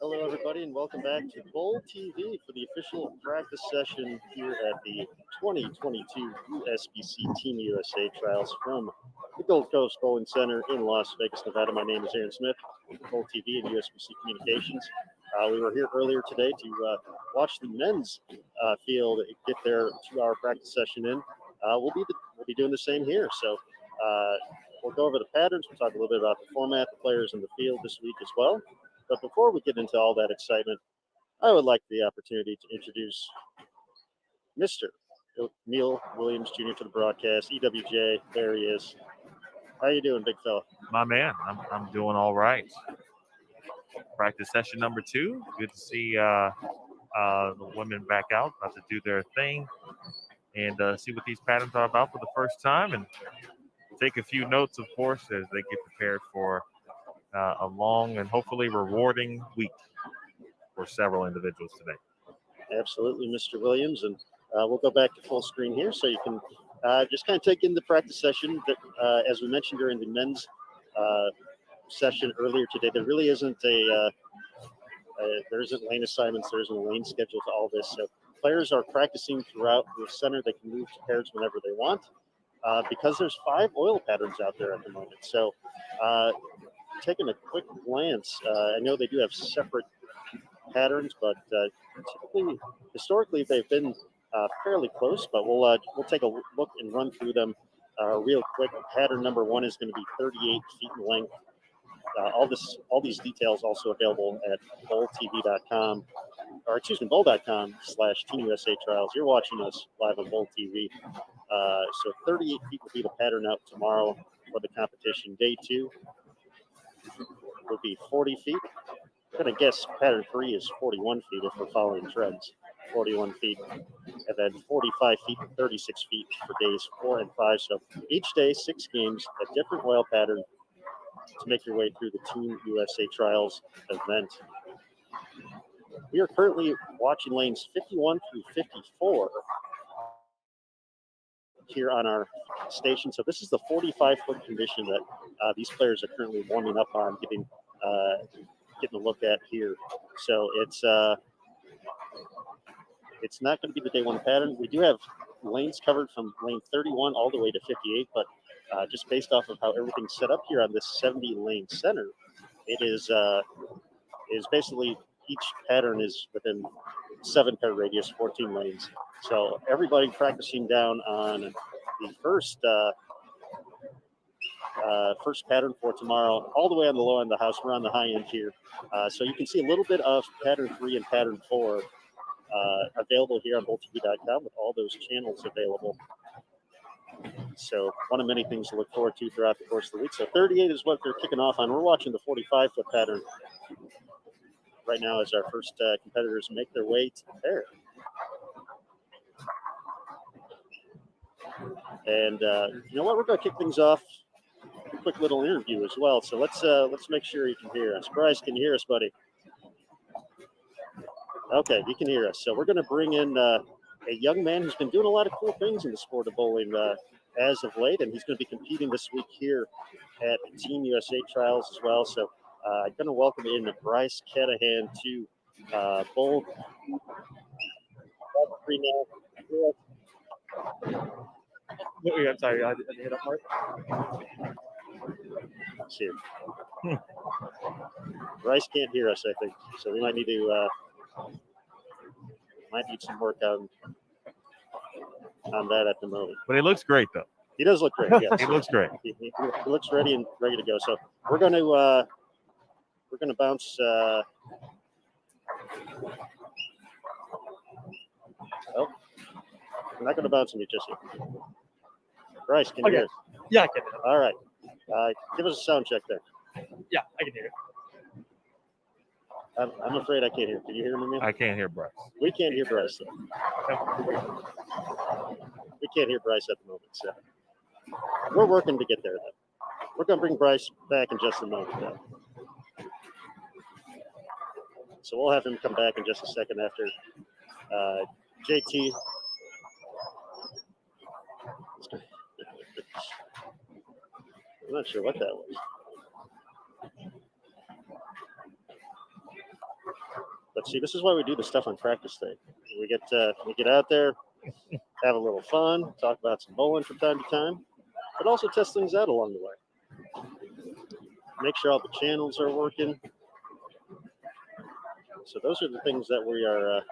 Hello, everybody, and welcome back to Bowl TV for the official practice session here at the 2022 USBC Team USA Trials from the Gold Coast Bowling Center in Las Vegas, Nevada. My name is Aaron Smith with Bowl TV and USBC Communications. We were here earlier today to watch the men's field get their 2-hour practice session in. We'll be doing the same here. So we'll go over the patterns. We'll talk a little bit about the format, the players in the field this week as well. But before we get into all that excitement, I would like the opportunity to introduce Mr. Neil Williams Jr. to the broadcast. EWJ, there he is. How you doing, big fella? My man, I'm doing all right. Practice session number 2. Good to see the women back out, about to do their thing, and see what these patterns are about for the first time, and take a few notes, of course, as they get prepared for a long and hopefully rewarding week for several individuals today. Absolutely, Mr. Williams, and we'll go back to full screen here so you can just kind of take in the practice session. That, as we mentioned during the men's session earlier today, there really isn't there isn't lane assignments, there isn't a lane schedule to all this. So players are practicing throughout the center. They can move to pairs whenever they want because there's 5 oil patterns out there at the moment. So taking a quick glance, I know they do have separate patterns, but historically they've been fairly close. But we'll take a look and run through them real quick. Pattern number 1 is going to be 38 feet in length. All these details also available at bowltv.com, or excuse me, bowl.com/Team USA Trials. You're watching us live on Bowl TV. So 38 feet will be the pattern out tomorrow for the competition. Day 2 would be 40 feet. I'm going to guess pattern 3 is 41 feet if we're following trends. 41 feet, and then 45 feet and 36 feet for days 4 and 5. So each day, 6 games, a different oil pattern to make your way through the Team USA Trials event. We are currently watching lanes 51 through 54 here on our station. So this is the 45-foot condition that these players are currently warming up on, getting a look at here. So it's not going to be the day 1 pattern. We do have lanes covered from lane 31 all the way to 58, but just based off of how everything's set up here on this 70-lane center, it is basically each pattern is within 7-pair radius, 14 lanes. So everybody practicing down on the first pattern for tomorrow, all the way on the low end of the house. We're on the high end here. So you can see a little bit of pattern 3 and pattern 4 available here on bowltv.com with all those channels available. So one of many things to look forward to throughout the course of the week. So 38 is what they're kicking off on. We're watching the 45-foot pattern right now as our first competitors make their way to the pair. And you know what? We're going to kick things off with a quick little interview as well. So let's make sure you can hear us. Bryce, can you hear us, buddy? Okay, you can hear us. So we're going to bring in a young man who's been doing a lot of cool things in the sport of bowling as of late, and he's going to be competing this week here at the Team USA Trials as well. So I'm going to welcome in Bryce Canahan to bowl. I'm sorry, I didn't hear that part. Let's see. Bryce can't hear us, I think, so we might need to need some work on that at the moment. But he looks great, though. He does look great. Yes, he looks great. He looks ready to go. So we're going to bounce. We're not going to bounce him just yet. Bryce, can you hear us? Yeah, I can hear it. All right. Give us a sound check there. Yeah, I can hear it. I'm afraid I can't hear. Can you hear me, man? I can't hear Bryce. We can't hear Bryce, though. We can't hear Bryce at the moment, so we're working to get there, though. We're going to bring Bryce back in just a moment, though. So we'll have him come back in just a second after JT. I'm not sure what that was. But see, this is why we do the stuff on practice day. We get out there, have a little fun, talk about some bowling from time to time, but also test things out along the way. Make sure all the channels are working. So those are the things that we are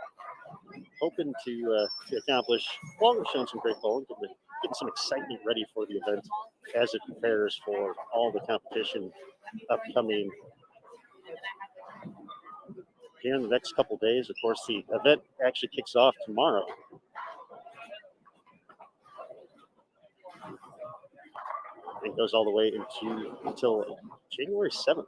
hoping to accomplish. While we're showing some great bowling, getting some excitement ready for the event as it prepares for all the competition upcoming here in the next couple days. Of course, the event actually kicks off tomorrow. It goes all the way until January 7th,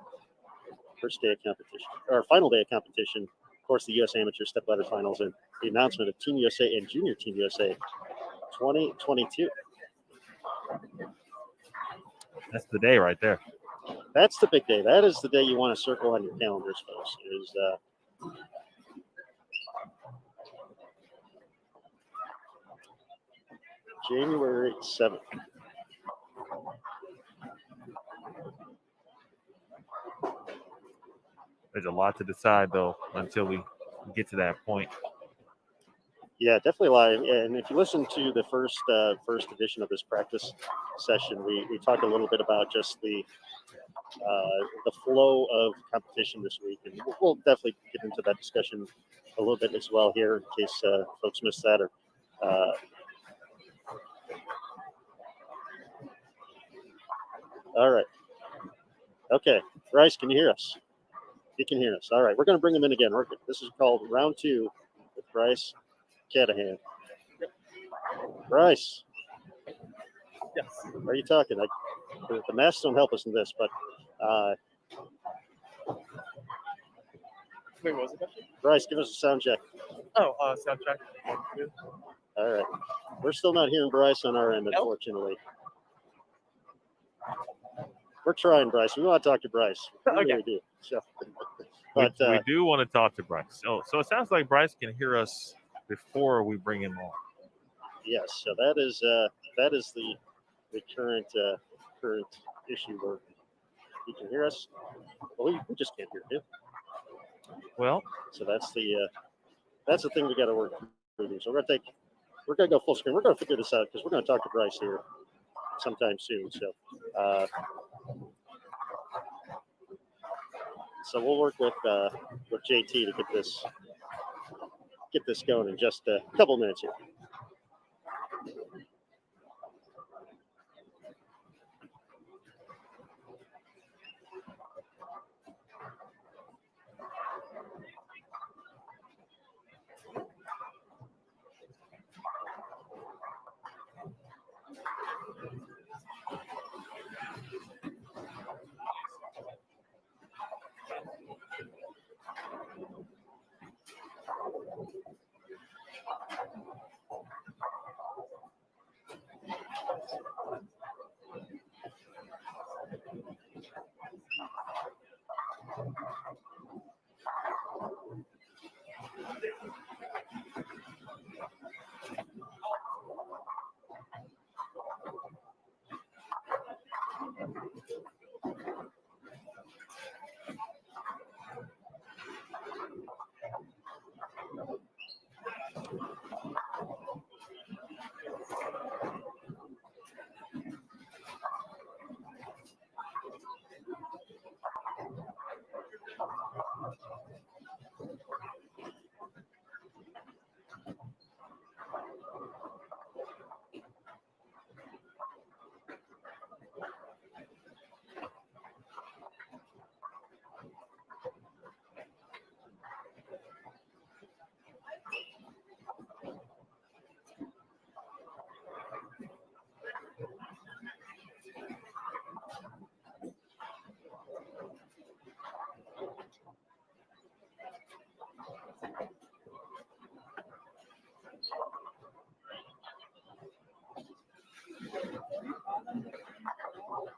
first day of competition, or final day of competition. Of course, the U.S. Amateur Step Ladder Finals and the announcement of Team USA and Junior Team USA 2022. That's the day right there. That's the big day. That is the day you want to circle on your calendars, folks. Is January 7th. There's a lot to decide, though, until we get to that point. Yeah, definitely live. And if you listen to the first edition of this practice session, we talked a little bit about just the flow of competition this week, and we'll definitely get into that discussion a little bit as well here in case folks missed that. Or all right, okay, Bryce, can you hear us? You can hear us. All right, we're going to bring him in again. This is called round 2 with Bryce Catahan. Bryce. Yes. Are you talking? The masks don't help us in this, but Wait, what was the question? Bryce, give us a sound check. Oh, sound check. 1, 2. All right. We're still not hearing Bryce on our end, unfortunately. We're trying, Bryce. We want to talk to Bryce. We really do. So, but we do want to talk to Bryce. So it sounds like Bryce can hear us before we bring him on. Yes. So that is the current issue where he can hear us. Well, we just can't hear him. Well, so that's the thing we got to work through. So we're gonna go full screen. We're gonna figure this out because we're gonna talk to Bryce here sometime soon. So we'll work with JT to get this going in just a couple minutes here.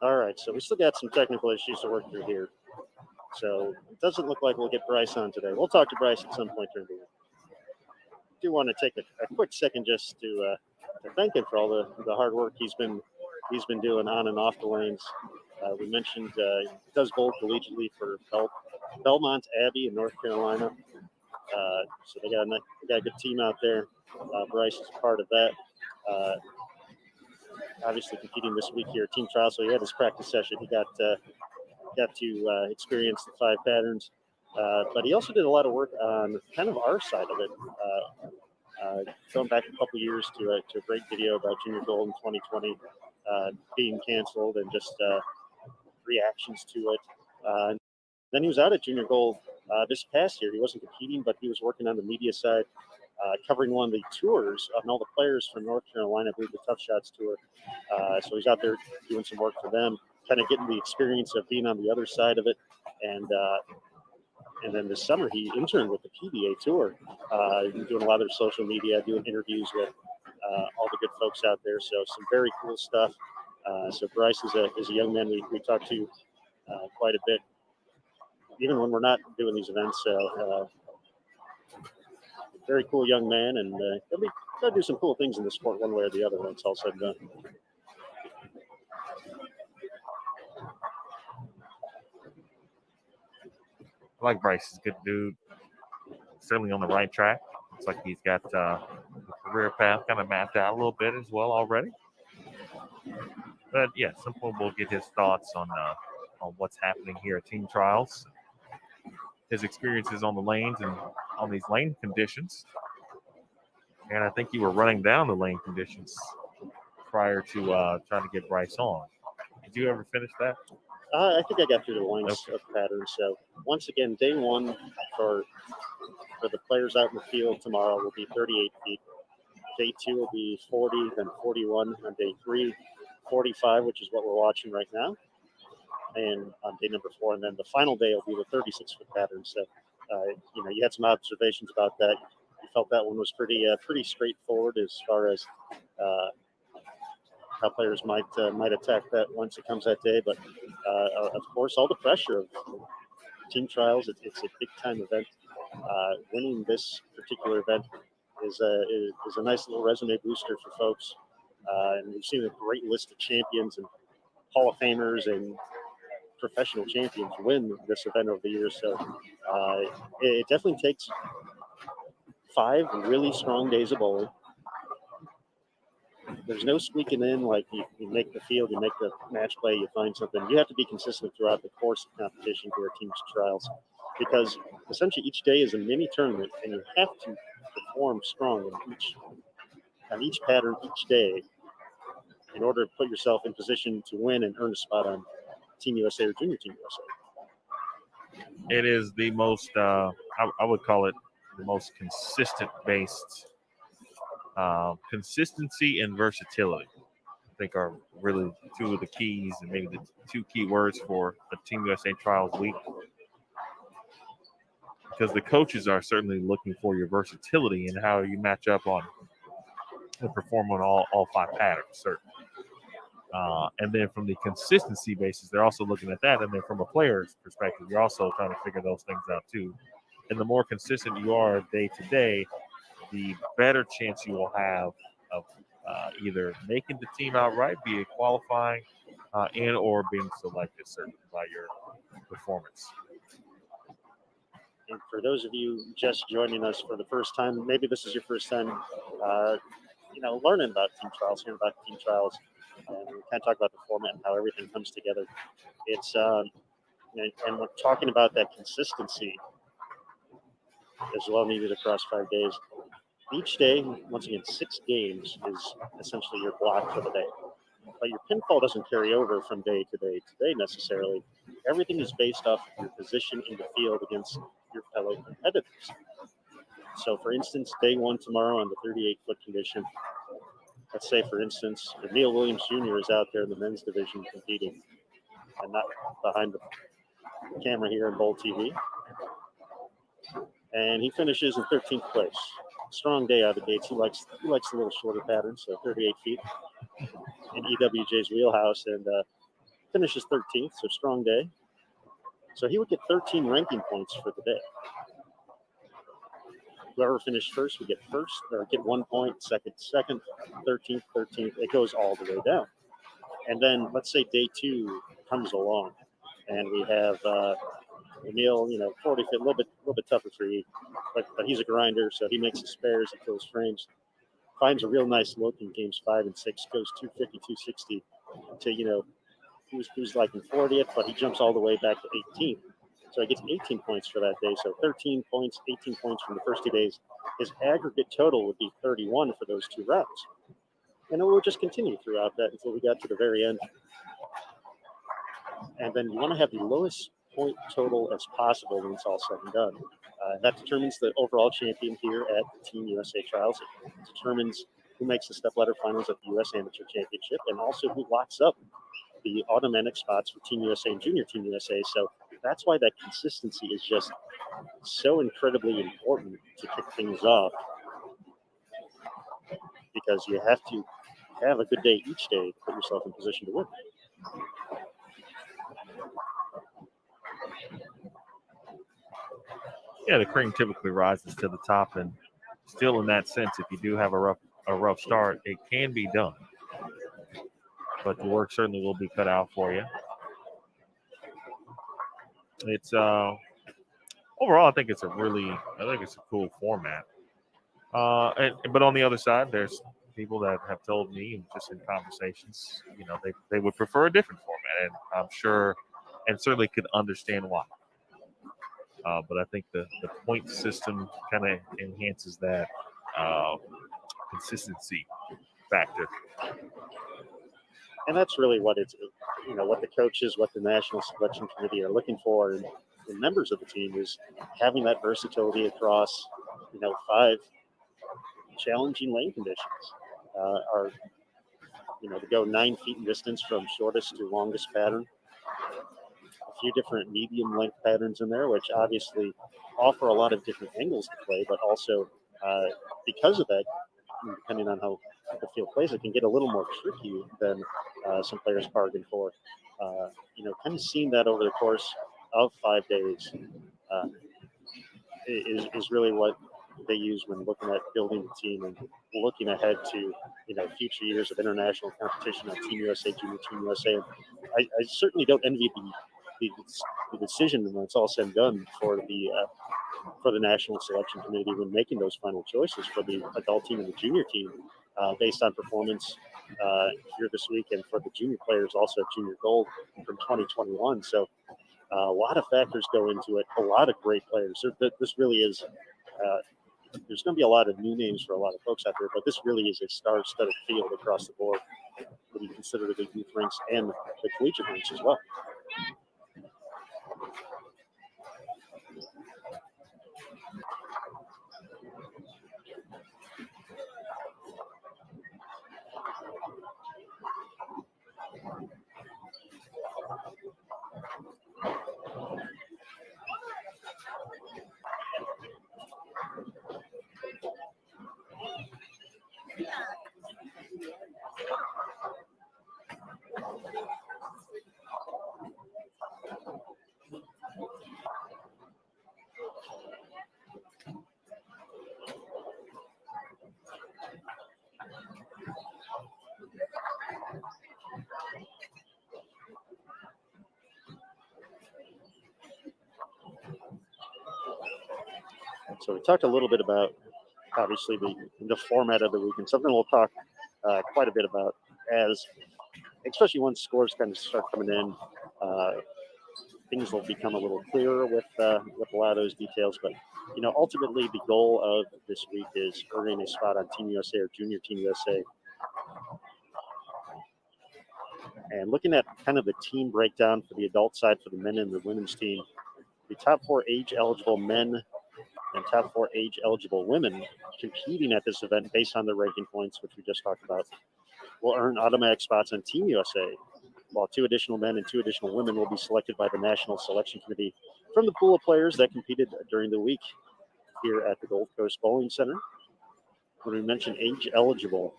All right, so we still got some technical issues to work through here. So it doesn't look like we'll get Bryce on today. We'll talk to Bryce at some point during the week. I do want to take a quick second just to thank him for all the hard work he's been doing on and off the lanes. We mentioned he does bowl collegiately for Belmont Abbey in North Carolina. So they got a good team out there. Bryce is a part of that. Obviously competing this week here at team trial, so he had his practice session. He got to experience the 5 patterns, but he also did a lot of work on kind of our side of it. Going back a couple years to a great video about Junior Gold in 2020 being canceled and just reactions to it. Then he was out at Junior Gold this past year. He wasn't competing, but he was working on the media side, covering one of the tours of all the players from North Carolina, I believe the Tough Shots tour. So he's out there doing some work for them, kind of getting the experience of being on the other side of it. And then this summer he interned with the PBA tour, doing a lot of their social media, doing interviews with all the good folks out there. So some very cool stuff. So Bryce is a young man we talk to quite a bit, even when we're not doing these events. Very cool young man, and he'll do some cool things in the sport one way or the other when it's all said and done. I like Bryce. He's a good dude. Certainly on the right track. Looks like he's got the career path kind of mapped out a little bit as well already. But yeah, some point we'll get his thoughts on what's happening here at team trials, his experiences on the lanes and on these lane conditions. And I think you were running down the lane conditions prior to trying to get Bryce on. Did you ever finish that? I think I got through the lines of patterns. So once again, day one for the players out in the field tomorrow will be 38 feet. Day 2 will be 40, then 41 on day 3, 45, which is what we're watching right now, and on day number 4, and then the final day will be the 36-foot pattern. So, you had some observations about that. You felt that one was pretty straightforward as far as how players might attack that once it comes that day. But of course, all the pressure of team trials. It's a big time event. Winning this particular event is a nice little resume booster for folks. And we've seen a great list of champions and Hall of Famers and professional champions win this event over the years. So it definitely takes 5 really strong days of bowling. There's no squeaking in, like you make the field, you make the match play, you find something. You have to be consistent throughout the course of competition for team trials, because essentially each day is a mini tournament, and you have to perform strong on each pattern each day in order to put yourself in position to win and earn a spot on Team USA or Junior Team USA. It is the most, I would call it the most consistent based. Consistency and versatility, I think, are really 2 of the keys, and maybe the 2 key words for a Team USA Trials week. Because the coaches are certainly looking for your versatility and how you match up on and perform on all 5 patterns, certainly. And then from the consistency basis, they're also looking at that. And then from a player's perspective, you're also trying to figure those things out too. And the more consistent you are day to day, the better chance you will have of either making the team outright, be it qualifying, and or being selected certainly by your performance. And for those of you just joining us for the first time, maybe this is your first time, learning about team trials, hearing about team trials, and we kind of talk about the format and how everything comes together. It's and we're talking about that consistency as well needed across 5 days. Each day, once again, 6 games is essentially your block for the day. But your pinfall doesn't carry over from day to day necessarily. Everything is based off of your position in the field against your fellow competitors. So, for instance, day 1 tomorrow on the 38-foot condition, let's say, for instance, Neil Williams Jr. is out there in the men's division competing, and not behind the camera here in Bowl TV. And he finishes in 13th place. Strong day out of the gates. He likes a little shorter pattern, so 38 feet in EWJ's wheelhouse, and finishes 13th, so strong day. So he would get 13 ranking points for the day. Whoever finished first would get first, or get 1 point, second, 13th. It goes all the way down. And then let's say day 2 comes along, and we have Emil, 45th, a little bit tougher for you, but he's a grinder, so he makes the spares, he kills frames, finds a real nice look in games 5 and 6, goes 250, 260 to who's like in 40th, but he jumps all the way back to 18th. So he gets 18 points for that day. So 13 points, 18 points from the first 2 days. His aggregate total would be 31 for those 2 rounds. And it will just continue throughout that until we got to the very end. And then you want to have the lowest point total as possible when it's all said and done. That determines the overall champion here at the Team USA Trials. It determines who makes the step-ladder finals at the U.S. Amateur Championship, and also who locks up the automatic spots for Team USA and Junior Team USA. So that's why that consistency is just so incredibly important to kick things off, because you have to have a good day each day to put yourself in position to win. Yeah, the cream typically rises to the top, and still in that sense, if you do have a rough start, it can be done. But the work certainly will be cut out for you. It's overall, I think it's a cool format. But on the other side, there's people that have told me, just in conversations, they would prefer a different format, and I'm sure, and certainly could understand why. But I think the point system kind of enhances that consistency factor. And that's really what it's, what the coaches, what the National Selection Committee are looking for in members of the team, is having that versatility across, 5 challenging lane conditions. To go 9 feet in distance from shortest to longest pattern. A few different medium length patterns in there, which obviously offer a lot of different angles to play, but also because of that, depending on how the field plays, it can get a little more tricky than some players bargain for. Kind of seeing that over the course of 5 days is really what they use when looking at building the team and looking ahead to future years of international competition on Team USA, Junior Team USA. And I certainly don't envy the decision when it's all said and done for the National Selection Committee when making those final choices for the adult team and the junior team based on performance here this week, and for the junior players also at Junior Gold from 2021. So a lot of factors go into it. A lot of great players. This really is. There's going to be a lot of new names for a lot of folks out there, but this really is a star-studded field across the board when you consider the youth ranks and the collegiate ranks as well. So we talked a little bit about, obviously, the format of the week, and something we'll talk quite a bit about, as especially once scores kind of start coming in, things will become a little clearer with a lot of those details. But ultimately, the goal of this week is earning a spot on Team USA or Junior Team USA. And looking at kind of the team breakdown for the adult side for the men and the women's team, the top 4 age-eligible men and top 4 age-eligible women competing at this event based on their ranking points, which we just talked about, will earn automatic spots on Team USA, while 2 additional men and 2 additional women will be selected by the National Selection Committee from the pool of players that competed during the week here at the Gold Coast Bowling Center. When we mention age-eligible,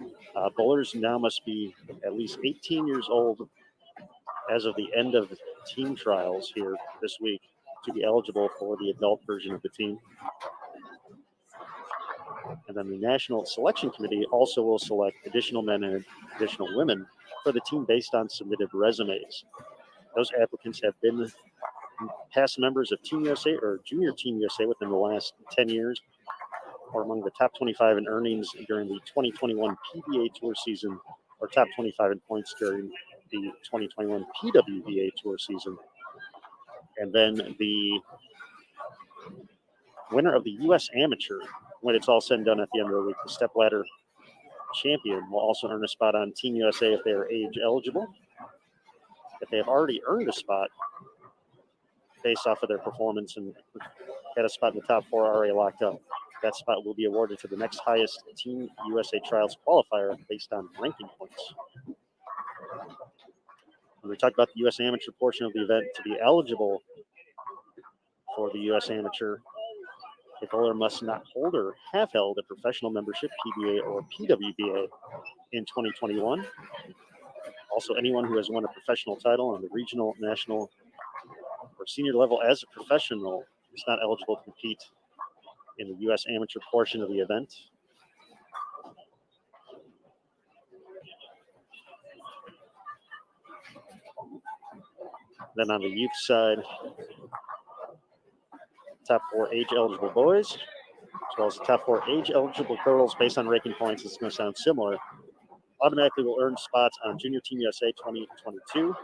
bowlers now must be at least 18 years old as of the end of team trials here this week to be eligible for the adult version of the team. And then the National Selection Committee also will select additional men and additional women for the team based on submitted resumes. Those applicants have been past members of Team USA or Junior Team USA within the last 10 years, or among the top 25 in earnings during the 2021 PBA Tour season, or top 25 in points during the 2021 PWBA Tour season. And then the winner of the U.S. Amateur, when it's all said and done at the end of the week, the stepladder champion will also earn a spot on Team USA if they are age eligible. If they have already earned a spot based off of their performance and had a spot in the top four already locked up, that spot will be awarded to the next highest Team USA Trials qualifier based on ranking points. When we talk about the U.S. Amateur portion of the event, to be eligible for the U.S. Amateur, a bowler must not hold or have held a professional membership, PBA or PWBA, in 2021. Also, anyone who has won a professional title on the regional, national, or senior level as a professional is not eligible to compete in the U.S. Amateur portion of the event. Then on the youth side, top four age-eligible boys, as well as the top four age-eligible girls based on ranking points. It's going to sound similar. Automatically will earn spots on Junior Team USA 2022.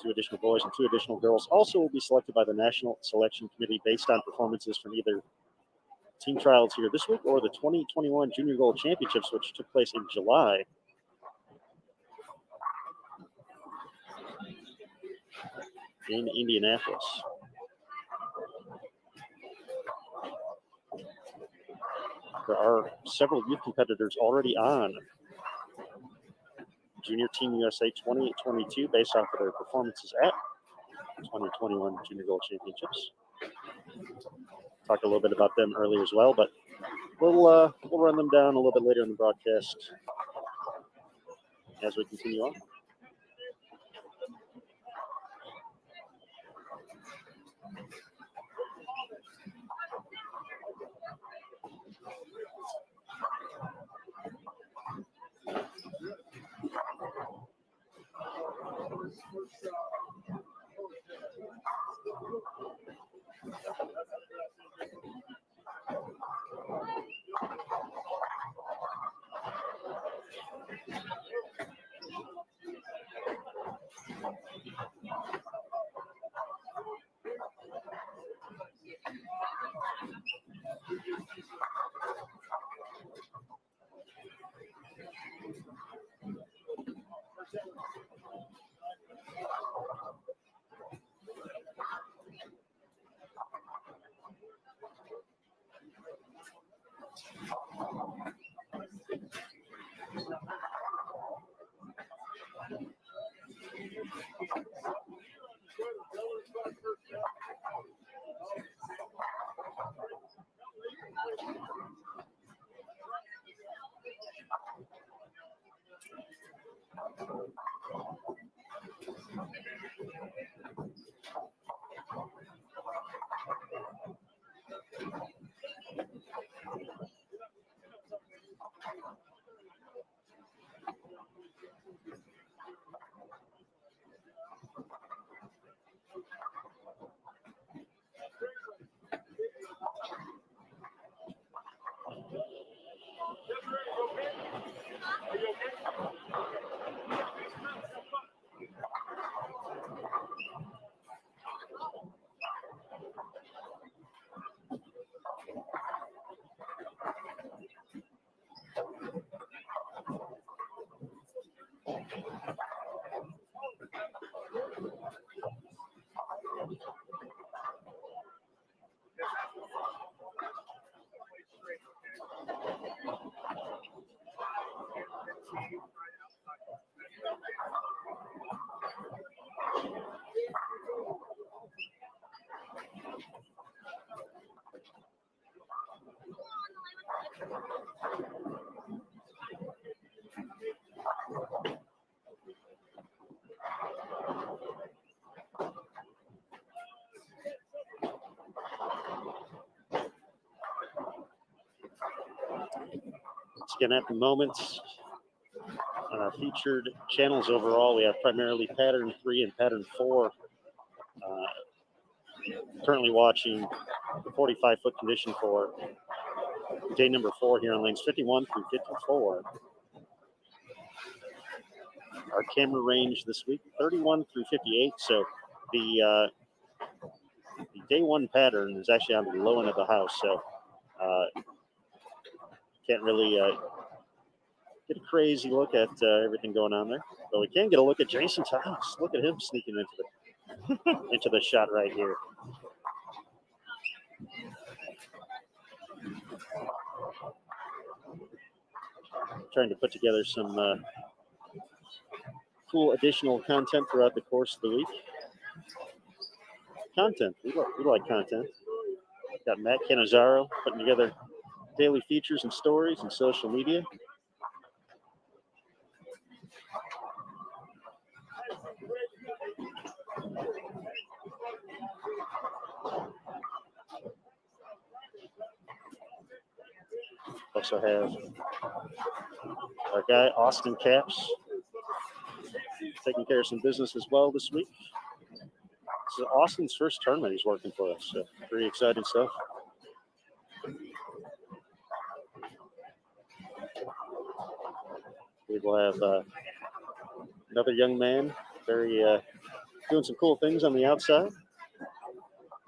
2 additional boys and 2 additional girls also will be selected by the National Selection Committee based on performances from either team trials here this week or the 2021 Junior Gold Championships, which took place in July. In Indianapolis. There are several youth competitors already on Junior Team USA 2022 based off of their performances at 2021 Junior Gold Championships. Talked a little bit about them earlier as well, but we'll run them down a little bit later in the broadcast as we continue on. Again, at the moment, on our featured channels overall, we have primarily pattern 3 and pattern 4. Currently watching the 45-foot condition for day number 4 here on lanes 51 through 54. Our camera range this week, 31 through 58. So the day 1 pattern is actually on the low end of the house. So can't really get a crazy look at everything going on there. But we can get a look at Jason's house. Look at him sneaking into the shot right here. Trying to put together some cool additional content throughout the course of the week. Content. We like content. Got Matt Canizaro putting together daily features and stories and social media. Also have our guy, Austin Caps, taking care of some business as well this week. This is Austin's first tournament he's working for us, so pretty exciting stuff. We will have another young man, very doing some cool things on the outside.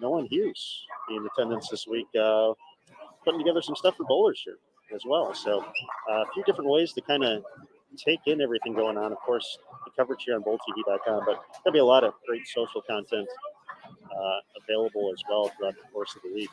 Nolan Hughes in attendance this week, putting together some stuff for bowlers here as well. So a few different ways to kind of take in everything going on. Of course, the coverage here on bowltv.com, but there'll be a lot of great social content available as well throughout the course of the week.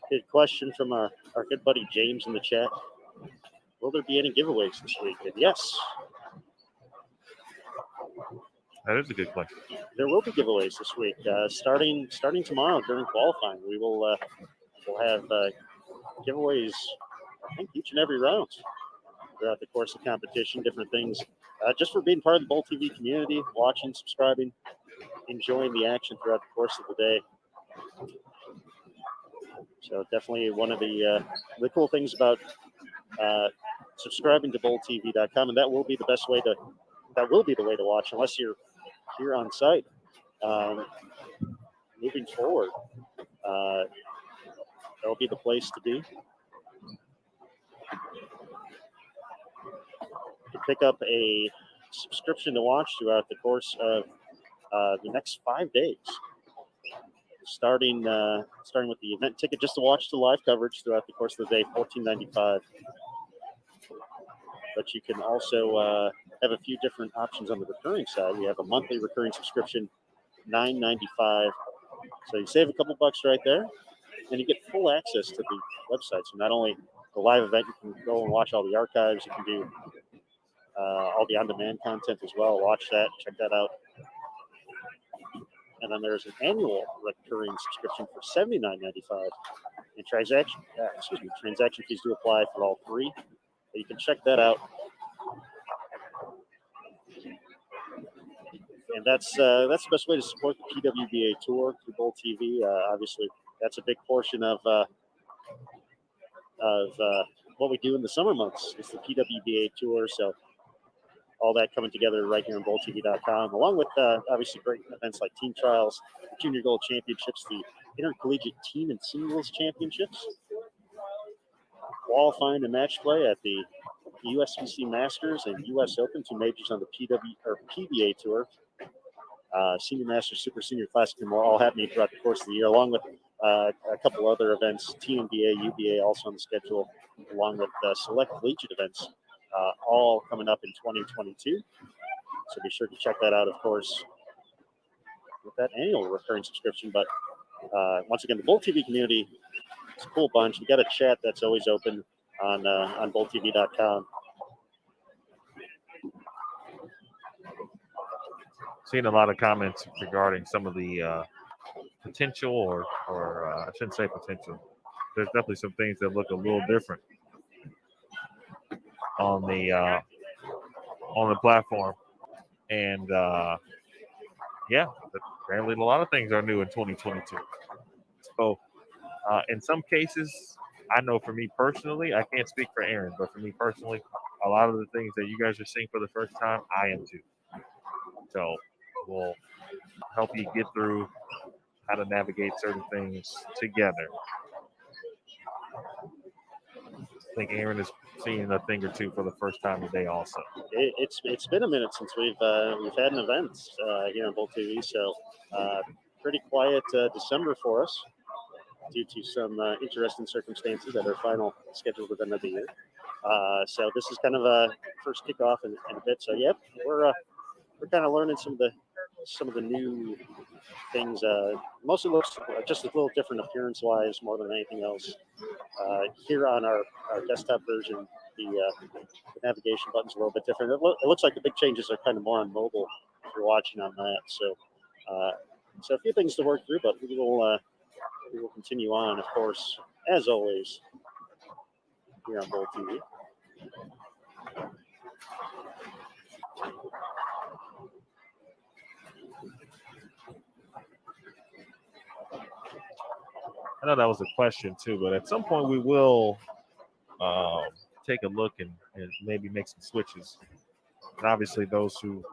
Good question from our good buddy James in the chat. Will there be any giveaways this week? And yes, That is a good question. there will be giveaways this week. Starting tomorrow during qualifying, we will we'll have giveaways, I think, each and every round throughout the course of competition, different things, just for being part of the Bowl TV community, watching, subscribing, enjoying the action throughout the course of the day. So definitely one of the cool things about subscribing to bowltv.com, and that will be the way to watch, unless you're here on site. Moving forward, that'll be the place to be. You pick up a subscription to watch throughout the course of the next 5 days. Starting with the event ticket just to watch the live coverage throughout the course of the day, $14.95. But you can also have a few different options on the recurring side. We have a monthly recurring subscription, $9.95. So you save a couple bucks right there, and you get full access to the website. So not only the live event, you can go and watch all the archives. You can do all the on-demand content as well. Watch that, check that out. And then there's an annual recurring subscription for $79.95. And transaction fees do apply for all three. But you can check that out. And that's the best way to support the PWBA Tour through Bowl TV. Obviously, that's a big portion of what we do in the summer months. It's the PWBA Tour, so all that coming together right here on BowlTV.com, along with obviously great events like team trials, Junior Gold Championships, the Intercollegiate Team and Singles Championships, qualifying and match play at the USBC Masters and US Open, two majors on the PBA Tour, Senior Masters, Super Senior Classic, and more, all happening throughout the course of the year, along with a couple other events, TMBA, UBA also on the schedule, along with select collegiate events, all coming up in 2022. So be sure to check that out, of course, with that annual recurring subscription. But once again, the Bowl TV community, it's a cool bunch. We got a chat that's always open on BowlTV.com. Seeing a lot of comments regarding some of the potential, or I shouldn't say potential. There's definitely some things that look a little different on the platform, and yeah, apparently a lot of things are new in 2022. So in some cases, I know for me personally, I can't speak for Aaron, but for me personally, a lot of the things that you guys are seeing for the first time, I am too. So we'll help you get through how to navigate certain things together. I think Aaron is seeing a thing or two for the first time today also. It's been a minute since we've had an event here on Bowl TV, so pretty quiet December for us due to some interesting circumstances at our final scheduled event of the year. So this is kind of a first kickoff in a bit. So yep, we're kind of learning some of the new things. Mostly looks just a little different appearance-wise more than anything else. Here on our desktop version, the navigation button's a little bit different. It looks like the big changes are kind of more on mobile if you're watching on that. So a few things to work through, but we will continue on, of course, as always, here on Bowl TV. I know that was a question too, but at some point we will take a look and maybe make some switches. And obviously, those who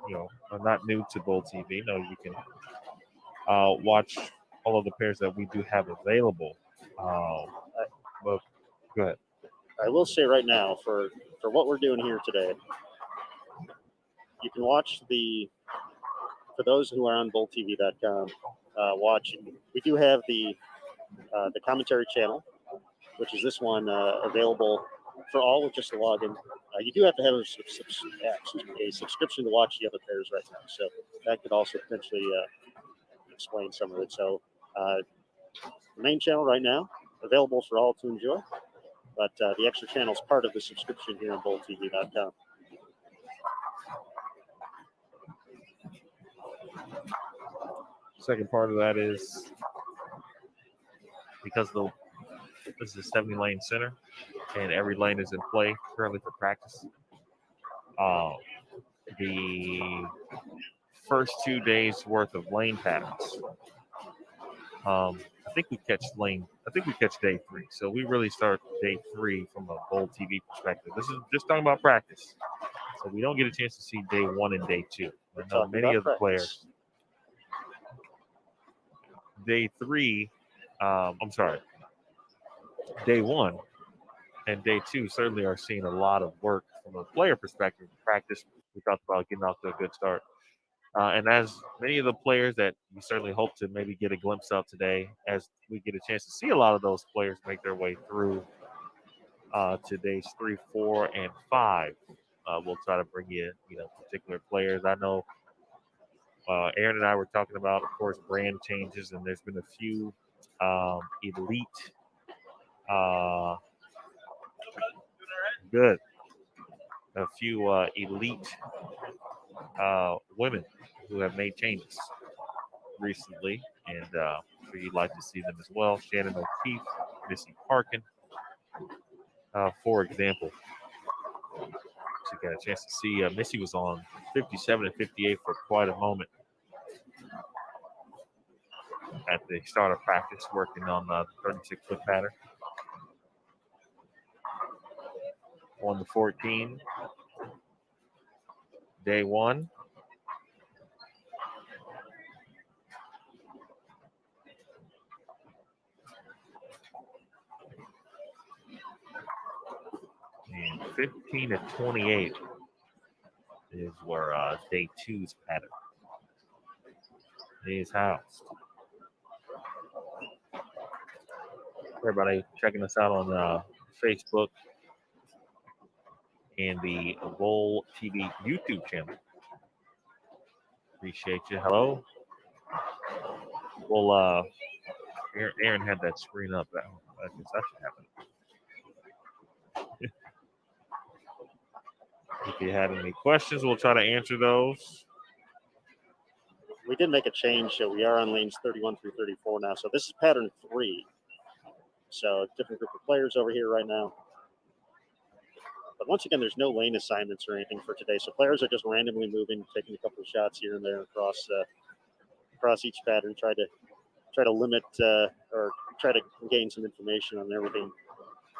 are not new to Bowl TV know you can watch all of the pairs that we do have available. But go ahead. I will say right now, for what we're doing here today, you can watch for those who are on BowlTV.com, watching. We do have the commentary channel, which is this one, available for all with just a login. You do have to have a subscription to watch the other pairs right now, so that could also potentially explain some of it. So the main channel right now, available for all to enjoy, but the extra channel is part of the subscription here on BowlTV.com. Second part of that is because this is a 70-lane center, and every lane is in play currently for practice. The first 2 days worth of lane patterns. I think we catch day 3. So we really start day 3 from a Bowl TV perspective. This is just talking about practice. So we don't get a chance to see day 1 and day 2. I know many of the players. Day 3, day 1 and day 2 certainly are seeing a lot of work from a player perspective. Practice, we talked about getting off to a good start. And as many of the players that we certainly hope to maybe get a glimpse of today, as we get a chance to see a lot of those players make their way through to days 3, 4, and 5, we'll try to bring you, particular players. I know Aaron and I were talking about, of course, brand changes, and there's been a few elite women who have made changes recently, and so you'd like to see them as well. Shannon O'Keefe, Missy Parkin, for example. So you got a chance to see Missy was on 57 and 58 for quite a moment. at the start of practice working on the 36-foot pattern. 1 to 14. Day 1. And 15 to 28 is where day 2's pattern is housed. Everybody checking us out on Facebook and the Bowl TV YouTube channel. Appreciate you. Hello. Well, Aaron had that screen up. I guess that should happen. If you had any questions, we'll try to answer those. We did make a change, so we are on lanes 31 through 34 now. So this is pattern 3. So different group of players over here right now. But once again, there's no lane assignments or anything for today. So players are just randomly moving, taking a couple of shots here and there across each pattern, try to limit or try to gain some information on everything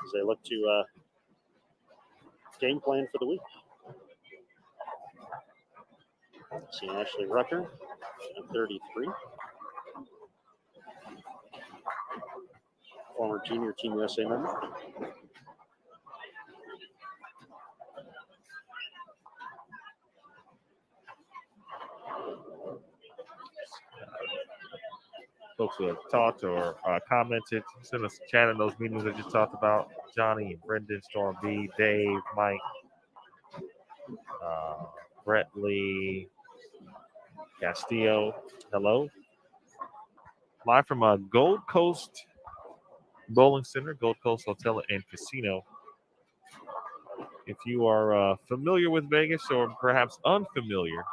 as they look to game plan for the week. See Ashley Rucker at 33. Former junior Team USA member. Folks who have talked or commented, send us a chat in those meetings I just talked about. Johnny and Brendan, Storm B, Dave, Mike, Brett Lee, Castillo. Hello. Live from Gold Coast Bowling Center, Gold Coast Hotel and Casino. If you are familiar with Vegas or perhaps unfamiliar,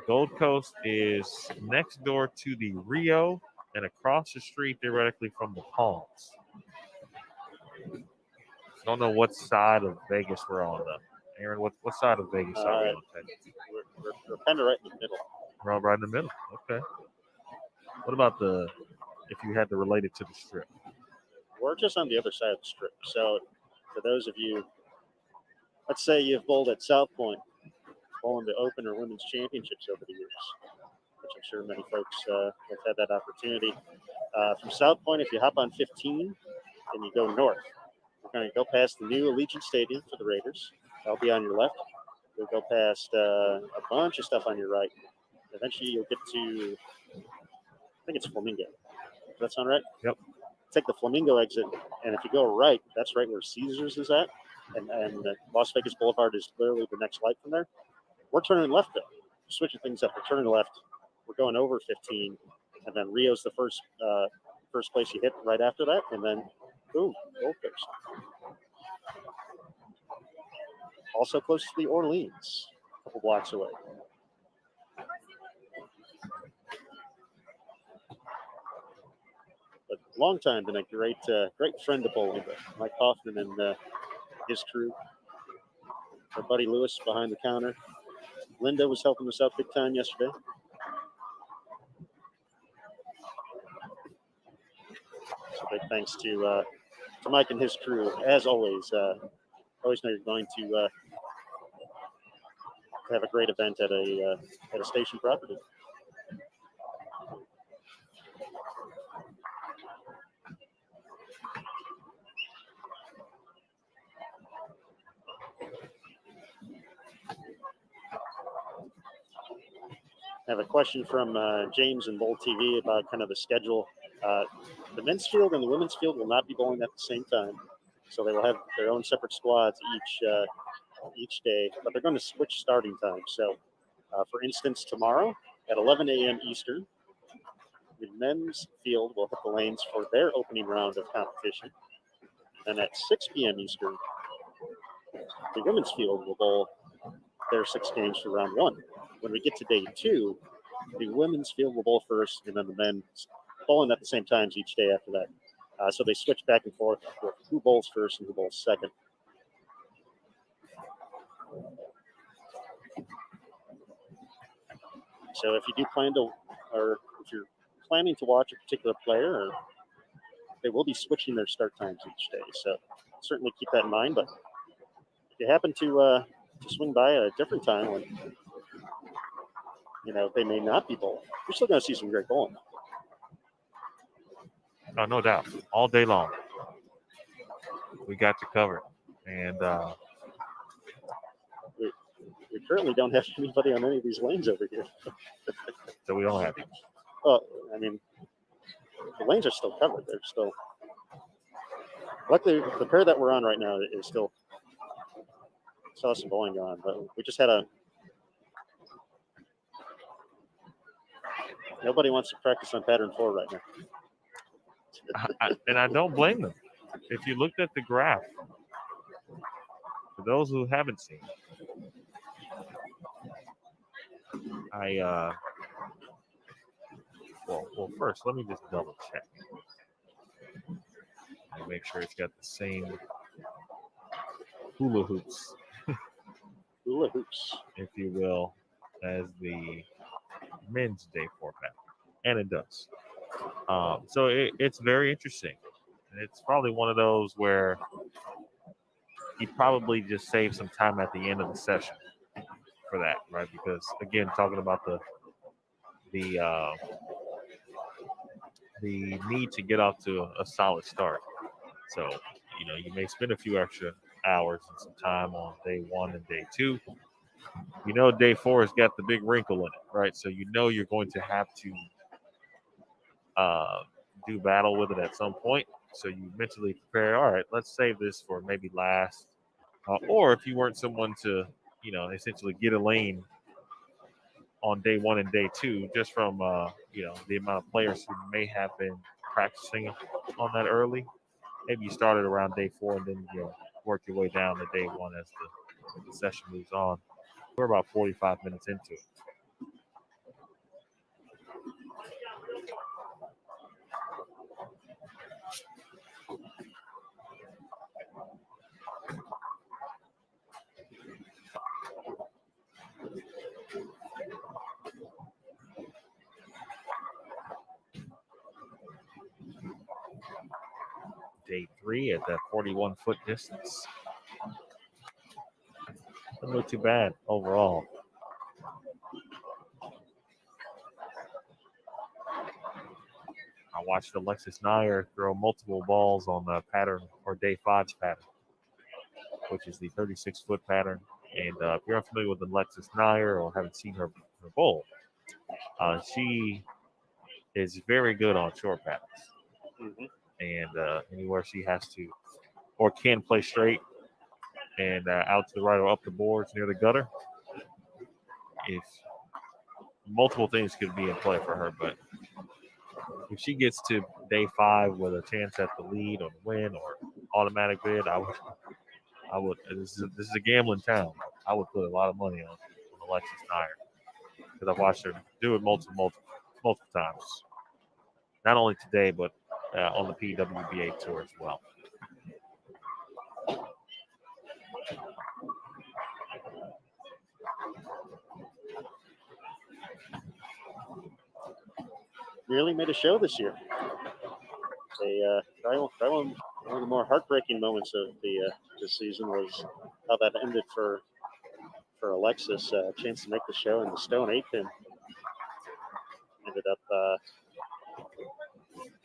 Gold Coast is next door to the Rio and across the street theoretically from the Palms. I don't know what side of Vegas we're on, though. Aaron, what side of Vegas are we on? We're kind of right in the middle. We're all right in the middle. Okay. What about if you had to relate it to the Strip? We're just on the other side of the Strip. So for those of you, let's say you've bowled at South Point, bowling the Open or Women's Championships over the years, which I'm sure many folks have had that opportunity. From South Point, if you hop on 15 and you go north, you're going to go past the new Allegiant Stadium for the Raiders. That'll be on your left. You'll go past a bunch of stuff on your right. Eventually, you'll get to, I think it's Flamingo. Does that sound right? Yep. Take the Flamingo exit, and if you go right, that's right where Caesars is at, and Las Vegas Boulevard is clearly the next light from there. We're turning left, though. We're switching things up. We're turning left. We're going over 15, and then Rio's the first place you hit right after that, and then, boom, Gold Coast. Also close to the Orleans, a couple blocks away. But long time been a great friend of bowling, Mike Hoffman and his crew. Our buddy Lewis behind the counter. Linda was helping us out big time yesterday. So big thanks to Mike and his crew. As always, always know you're going to have a great event at a station property. I have a question from James and Bowl TV about kind of the schedule. The men's field and the women's field will not be bowling at the same time, so they will have their own separate squads each day, but they're going to switch starting times. So, for instance, tomorrow at 11 a.m. Eastern, the men's field will hit the lanes for their opening round of competition, and at 6 p.m. Eastern, the women's field will bowl their 6 games for round 1. When we get to day 2, the women's field will bowl first, and then the men's bowling at the same times each day after that. So they switch back and forth with who bowls first and who bowls second. So if you do plan to, or if you're planning to watch a particular player, or they will be switching their start times each day. So certainly keep that in mind. But if you happen to swing by at a different time when they may not be bowling, you're still going to see some great bowling. Oh, no doubt. All day long. We got you covered. And we currently don't have anybody on any of these lanes over here. so we don't have you. Well, I mean, the lanes are still covered. They're still. Luckily, the pair that we're on right now is still some bowling going on, but we just had nobody wants to practice on pattern 4 right now. And I don't blame them. If you looked at the graph, for those who haven't seen, well, first, let me just double check and make sure it's got the same hula hoops, if you will, as the men's day 4 pattern, and it does. So it's very interesting. It's probably one of those where you probably just save some time at the end of the session for that, right? Because again, talking about the need to get off to a solid start. So, you may spend a few extra hours and some time on day 1 and day 2. Day 4 has got the big wrinkle in it, right? So you're going to have to do battle with it at some point. So you mentally prepare, all right, let's save this for maybe last. Or if you weren't someone to, essentially get a lane on day 1 and day 2, just from, the amount of players who may have been practicing on that early. Maybe you started around day 4 and then, work your way down to day 1 as the session moves on. We're about 45 minutes into it. Day 3 at that 41-foot distance. Doesn't look too bad overall. I watched Alexis Nair throw multiple balls on the pattern, or day 5's pattern, which is the 36-foot pattern. And if you're unfamiliar with Alexis Nair or haven't seen her bowl, she is very good on short patterns. Mm-hmm. And anywhere she has to or can play straight and out to the right or up the boards near the gutter, if multiple things could be in play for her. But if she gets to day 5 with a chance at the lead or the win or automatic bid, I would. This is a gambling town. I would put a lot of money on Alexis Nair because I've watched her do it multiple times. Not only today, but on the PWBA tour as well. Really made a show this year. One of the more heartbreaking moments of this season was how that ended for Alexis. A chance to make the show in the Stone 8-pin. Ended up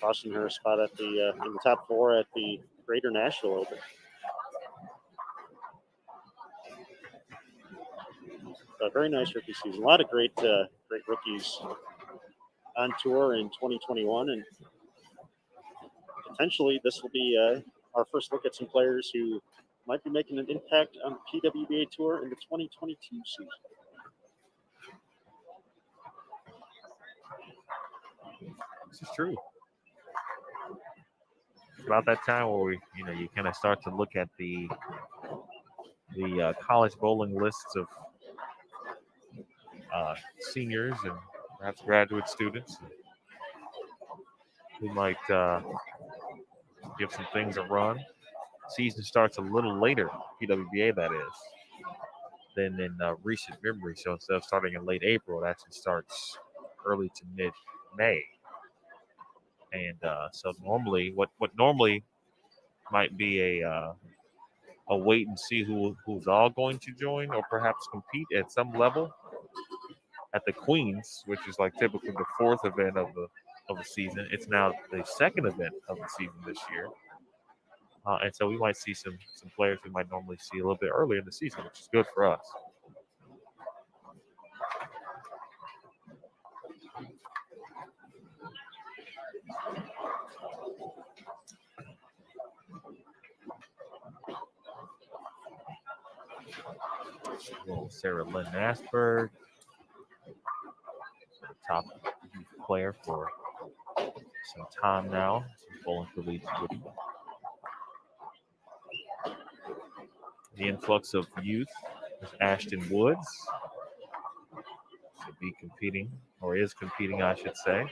costing her a spot at in the top 4 at the Greater Nashville Open. A very nice rookie season. A lot of great rookies on tour in 2021, and potentially this will be our first look at some players who might be making an impact on the PWBA tour in the 2022 season. This is true. It's about that time where you kind of start to look at the college bowling lists of seniors and perhaps graduate students who might give some things a run. Season starts a little later, PWBA that is, than in recent memory. So instead of starting in late April, it actually starts early to mid-May. And so normally, what normally might be a wait and see who's all going to join or perhaps compete at some level at the Queens, which is like typically the fourth event of the season. It's now the second event of the season this year. And so we might see some players we might normally see a little bit earlier in the season, which is good for us. Well, Sarah Lynn Asberg, top player for some time now, bowling for Leeds Woody. The influx of youth is Ashton Woods. Should be competing, or is competing, I should say.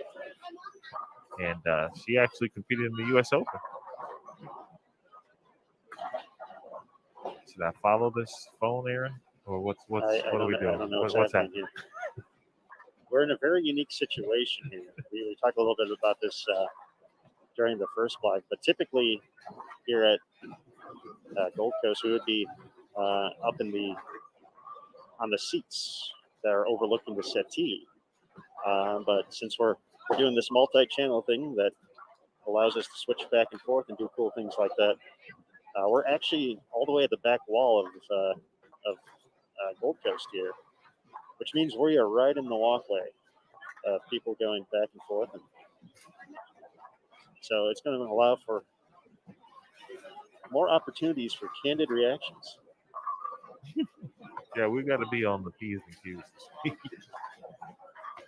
And she actually competed in the U.S. Open. Should I follow this phone, Aaron? Or what are we doing? I don't know What's happening happening? here. We're in a very unique situation here. We talked a little bit about this during the first block, but typically here at Gold Coast, we would be up on the seats that are overlooking the settee. But since we're doing this multi-channel thing that allows us to switch back and forth and do cool things like that, we're actually all the way at the back wall of Gold Coast here, which means we are right in the walkway of people going back and forth. And so it's going to allow for more opportunities for candid reactions. Yeah, we got to be on the P's and Q's this week.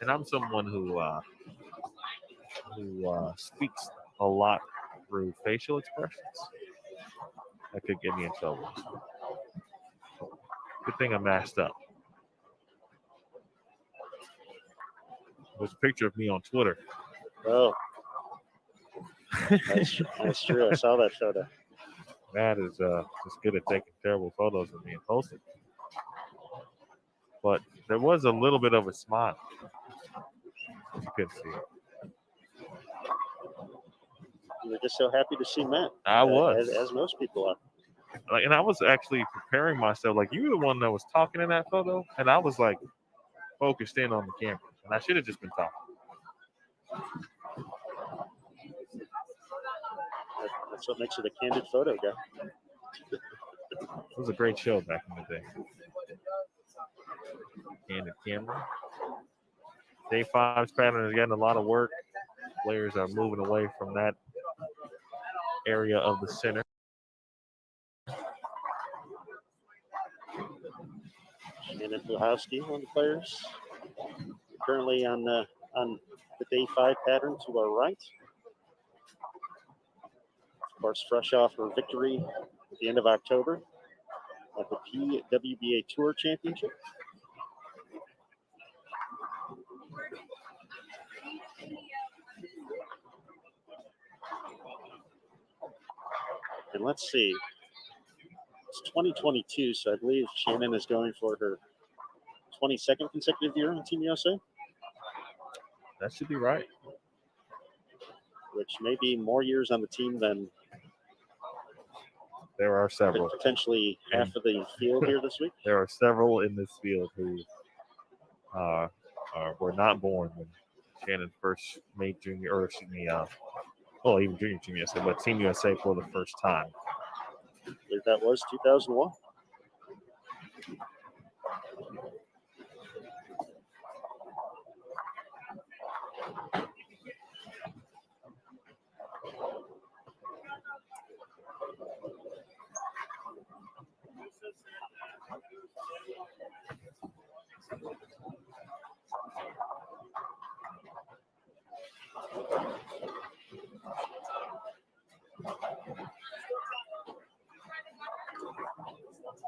And I'm someone who speaks a lot through facial expressions. That could get me in trouble. Good thing I masked up. There's a picture of me on Twitter. Oh, that's true. I saw that photo. Matt is just good at taking terrible photos of me and posting. But there was a little bit of a smile. You couldn't see it. You're just so happy to see Matt. I was. As most people are. Like, and I was actually preparing myself. Like, you were the one that was talking in that photo, and I was like focused in on the camera, and I should have just been talking. That's what makes it a candid photo, guy. It was a great show back in the day. Candid camera. Day 5's pattern is getting a lot of work. Players are moving away from that area of the center. Shannon O'Keefe, one of the players, currently on the Day 5 pattern to our right. Of course, fresh off her victory at the end of October at the PWBA Tour Championship. And let's see. It's 2022, so I believe Shannon is going for her 22nd consecutive year on Team USA. That should be right. Which may be more years on the team than there are several. Potentially half of the field here this week. There are several in this field who were not born when Shannon first made junior, or excuse me, even junior Team USA, but Team USA for the first time. I believe that was 2001.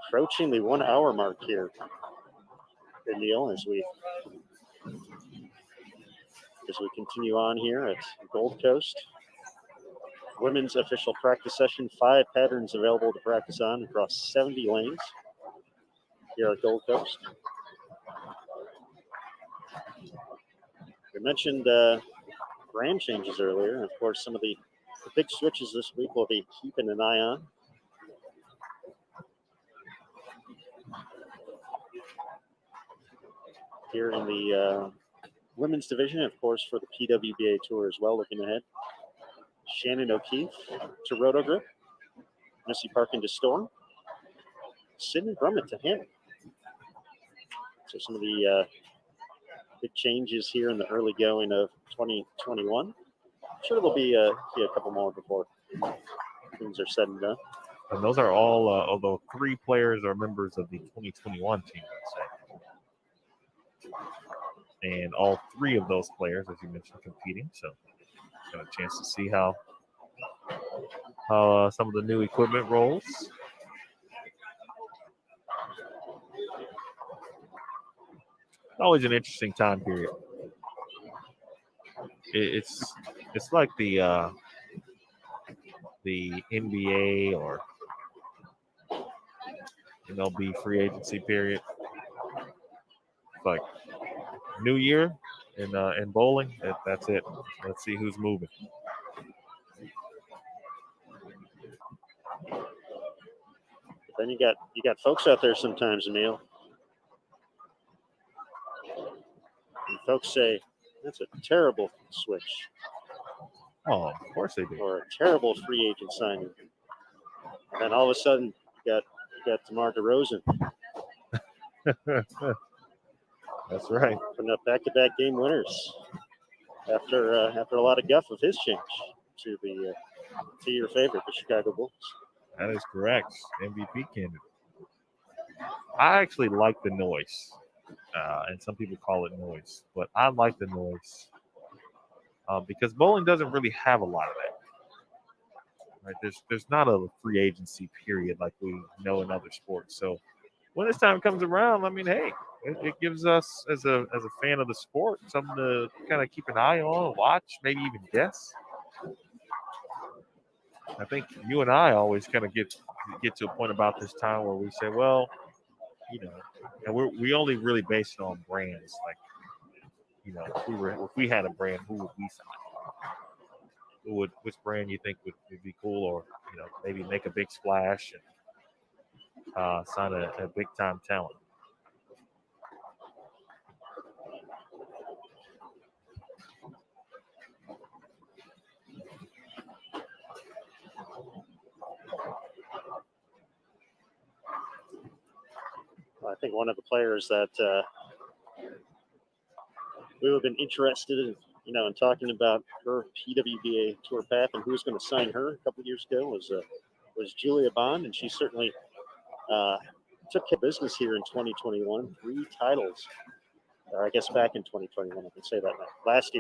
Approaching the 1 hour mark here, Neil, as we continue on here at Gold Coast. Women's official practice session, 5 patterns available to practice on across 70 lanes here at Gold Coast. We mentioned brand changes earlier. And of course, some of the big switches this week we'll be keeping an eye on. Here in the women's division, of course, for the PWBA Tour as well, looking ahead. Shannon O'Keefe to Roto Grip. Missy Parkin to Storm. Sydney Brummett to Hammer. So some of the big changes here in the early going of 2021. I'm sure there'll be a couple more before things are said and done. And those are all, although 3 players are members of the 2021 team, I'd say. And all 3 of those players, as you mentioned, competing. So got a chance to see how some of the new equipment rolls. Always an interesting time period. It's like the NBA or MLB free agency period. It's like New Year in bowling. That's it. Let's see who's moving. Then you got folks out there sometimes, Emil. And folks say that's a terrible switch. Oh, of course they do. Or a terrible free agent signing. And then all of a sudden you got DeMar DeRozan. That's right. Putting up back-to-back game winners after a lot of guff of his change to your favorite, the Chicago Bulls. That is correct. MVP candidate. I actually like the noise, and some people call it noise, but I like the noise because bowling doesn't really have a lot of that. Right? There's not a free agency period like we know in other sports. So when this time comes around, I mean, hey, it gives us as a fan of the sport something to kind of keep an eye on, watch, maybe even guess. I think you and I always kind of get to a point about this time where we say, well, and we only really base it on brands. Like, if we had a brand, who would we sign? Which brand you think would be cool, or maybe make a big splash and sign a big time talent? I think one of the players that we would have been interested in talking about her PWBA Tour path and who was going to sign her a couple of years ago was Julia Bond, and she certainly took care of business here in 2021. 3 titles, or I guess back in 2021, I can say that now. Last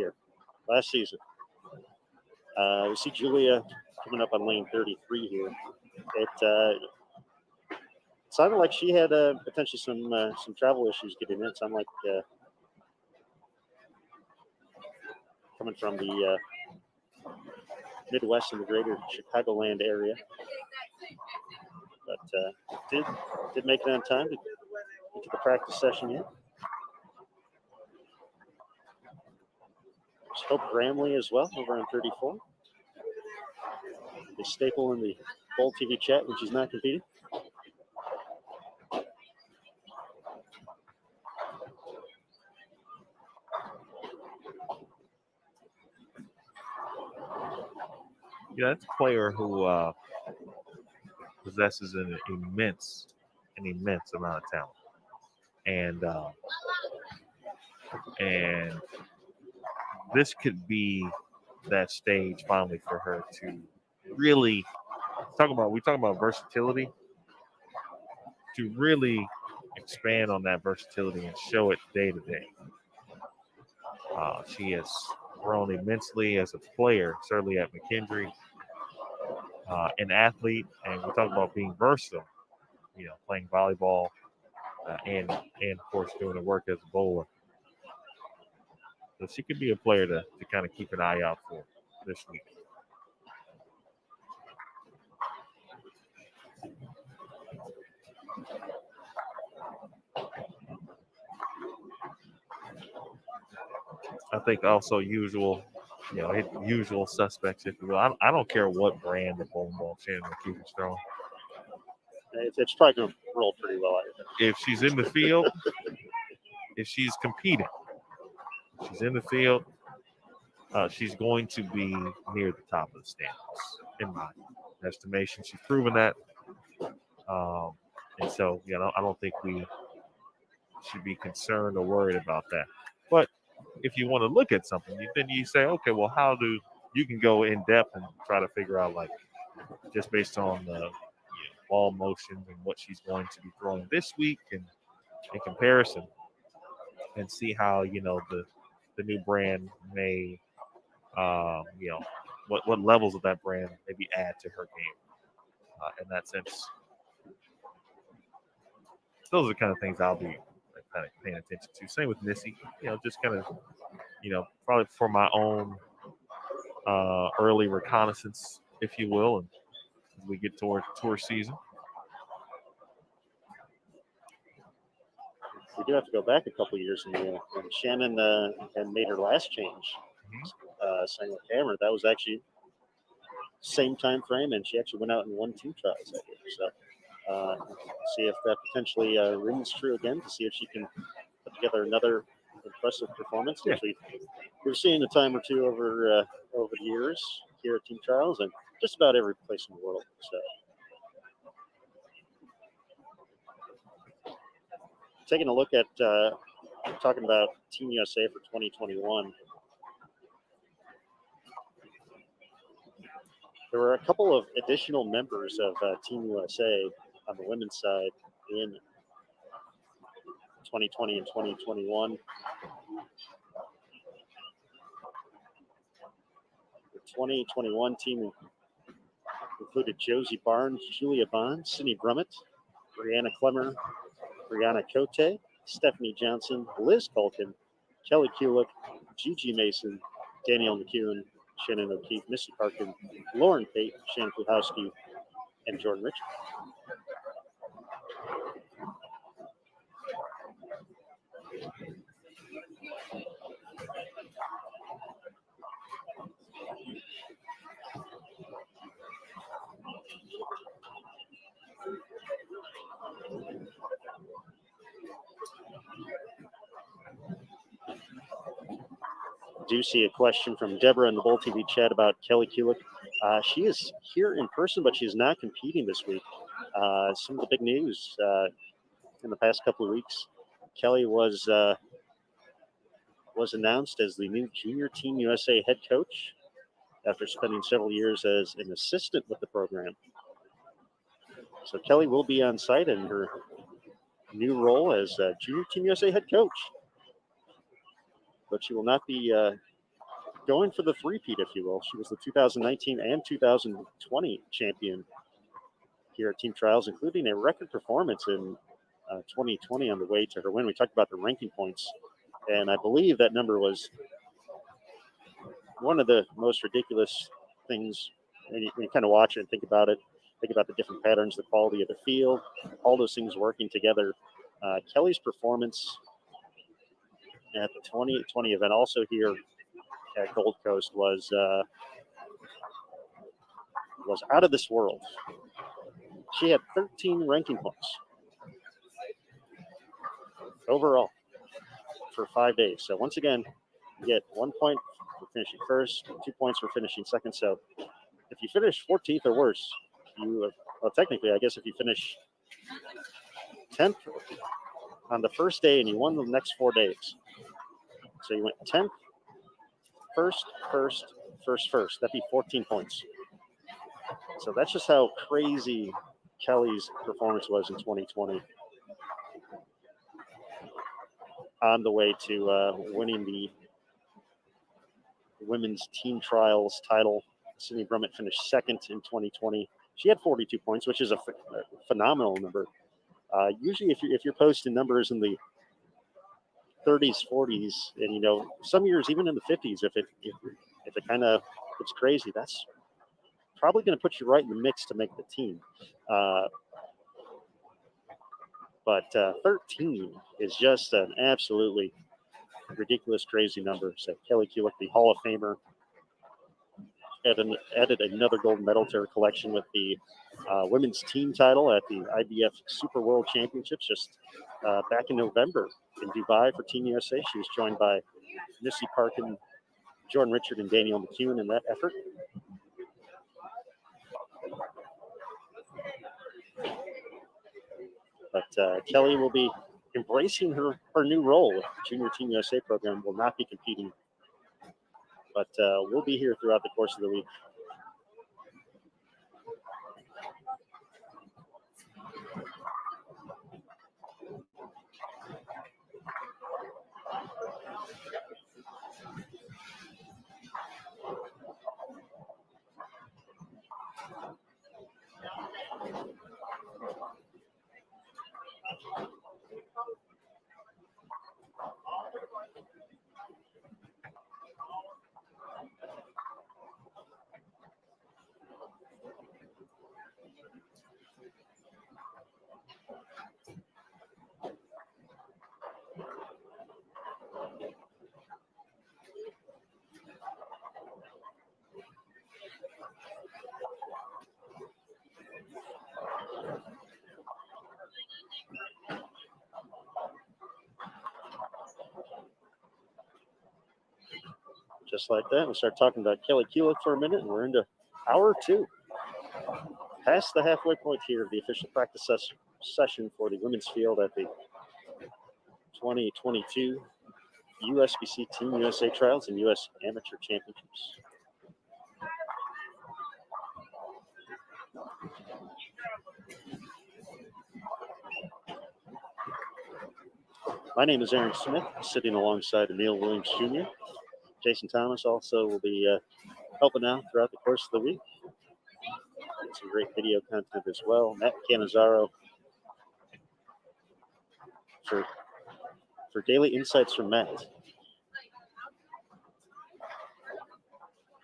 season. We see Julia coming up on lane 33 here. It sounded like she had potentially some travel issues getting in. It sounded like coming from the Midwest and the greater Chicagoland area. But did make it on time to get to the practice session yet. There's Hope Gramley as well over on 34. A staple in the Bowl TV chat when she's not competing. Yeah, that's a player who possesses an immense amount of talent, and this could be that stage finally for her to really we talk about versatility, to really expand on that versatility and show it day to day. She has grown immensely as a player, certainly at McKendree, an athlete, and we talk about being versatile, playing volleyball and of course doing the work as a bowler. So she could be a player to kind of keep an eye out for this week. I think also usual hit usual suspects, if you will. I don't care what brand of bowling ball Shannon O'Keefe is throwing. It's probably going to roll pretty well. I think. If she's in the field, if she's competing, she's in the field, she's going to be near the top of the standings, in my estimation. She's proven that. And so, I don't think we should be concerned or worried about that. But if you want to look at something, then you say, okay, well, you can go in depth and try to figure out, like, just based on the ball motions and what she's going to be throwing this week and in comparison, and see how, the new brand may, what levels of that brand maybe add to her game in that sense. Those are the kind of things I'll be kind of paying attention to. Same with Missy, just kind of, probably for my own early reconnaissance, if you will, and as we get toward tour season. We do have to go back a couple of years when Shannon had made her last change, signing with Hammer. That was actually same time frame, and she actually went out and won team trials that year. So see if that potentially rings true again, to see if she can put together another impressive performance. Yeah. We've seen a time or two over the years here at team trials and just about every place in the world. So taking a look at talking about Team USA for 2021. There were a couple of additional members of Team USA on the women's side in 2020 and 2021. The 2021 team included Josie Barnes, Julia Bond, Sydney Brummett, Brianna Clemmer, Brianna Cote, Stephanie Johnson, Liz Culkin, Kelly Kulick, Gigi Mason, Danielle McEwen, Shannon O'Keefe, Missy Parkin, Lauren Pate, Shannon Puhowski, and Jordan Richard. Do see a question from Deborah in the Bowl TV chat about Kelly Kulick. She is here in person, but she is not competing this week. Some of the big news in the past couple of weeks: Kelly was announced as the new Junior Team USA head coach after spending several years as an assistant with the program. So Kelly will be on site in her new role as Junior Team USA head coach. But she will not be going for the three-peat, if you will. She was the 2019 and 2020 champion here at Team Trials, including a record performance in 2020 on the way to her win. We talked about the ranking points, and I believe that number was one of the most ridiculous things when you kind of watch it and think about it. Think about the different patterns, the quality of the field, all those things working together. Kelly's performance at the 2020 event, also here at Gold Coast, was out of this world. She had 13 ranking points overall for 5 days. So once again, you get 1 point for finishing first, 2 points for finishing second. So if you finish 14th or worse, technically, I guess if you finish 10th on the first day and you won the next 4 days. So you went 10th, first. That'd be 14 points. So that's just how crazy Kelly's performance was in 2020. On the way to winning the women's team trials title. Sydney Brummett finished second in 2020. She had 42 points, which is a phenomenal number. Usually, if you're posting numbers in the 30s, 40s, and some years even in the 50s, if it kind of gets crazy, that's probably going to put you right in the mix to make the team. But 13 is just an absolutely ridiculous, crazy number. So Kelly Kulick, the Hall of Famer, added another gold medal to her collection with the women's team title at the IBF Super World Championships just back in November in Dubai for Team USA. She was joined by Missy Parkin, Jordan Richard, and Danielle McEwen in that effort. But Kelly will be embracing her new role with the Junior Team USA program, will not be competing, but we'll be here throughout the course of the week. Just like that, we start talking about Kelly Kulick for a minute, and we're into hour 2. Past the halfway point here of the official practice session for the women's field at the 2022 USBC Team USA Trials and US Amateur Championships. My name is Aaron Smith, sitting alongside Emil Williams Jr. Jason Thomas also will be helping out throughout the course of the week. Some great video content as well. Matt Cannizzaro for daily insights from Matt.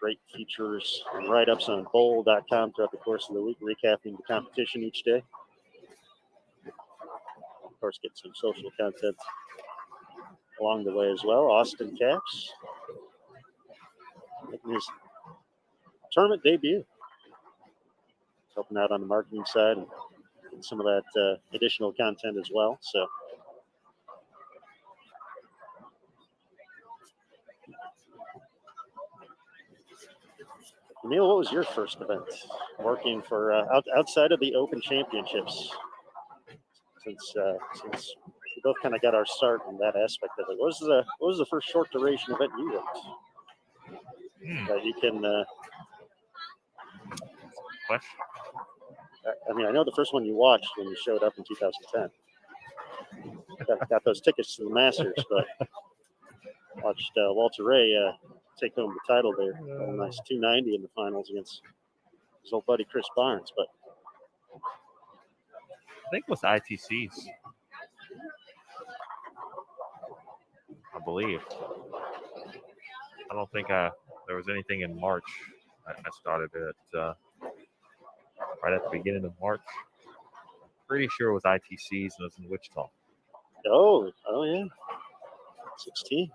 Great features and write-ups on bowl.com throughout the course of the week, recapping the competition each day. Of course, get some social content along the way as well. Austin Caps making his tournament debut. Helping out on the marketing side and some of that additional content as well. So Emil, what was your first event working for outside of the Open Championships? Since we both kind of got our start in that aspect of it, what was the first short duration event you worked that you can? Question. I mean, I know the first one you watched when you showed up in 2010. Got those tickets to the Masters, but watched Walter Ray take home the title there. A nice 290 in the finals against his old buddy Chris Barnes. But I think it was ITCs. I believe. I don't think there was anything in March. I started it right at the beginning of March. Pretty sure it was ITCs and it was in Wichita. Oh yeah. 16.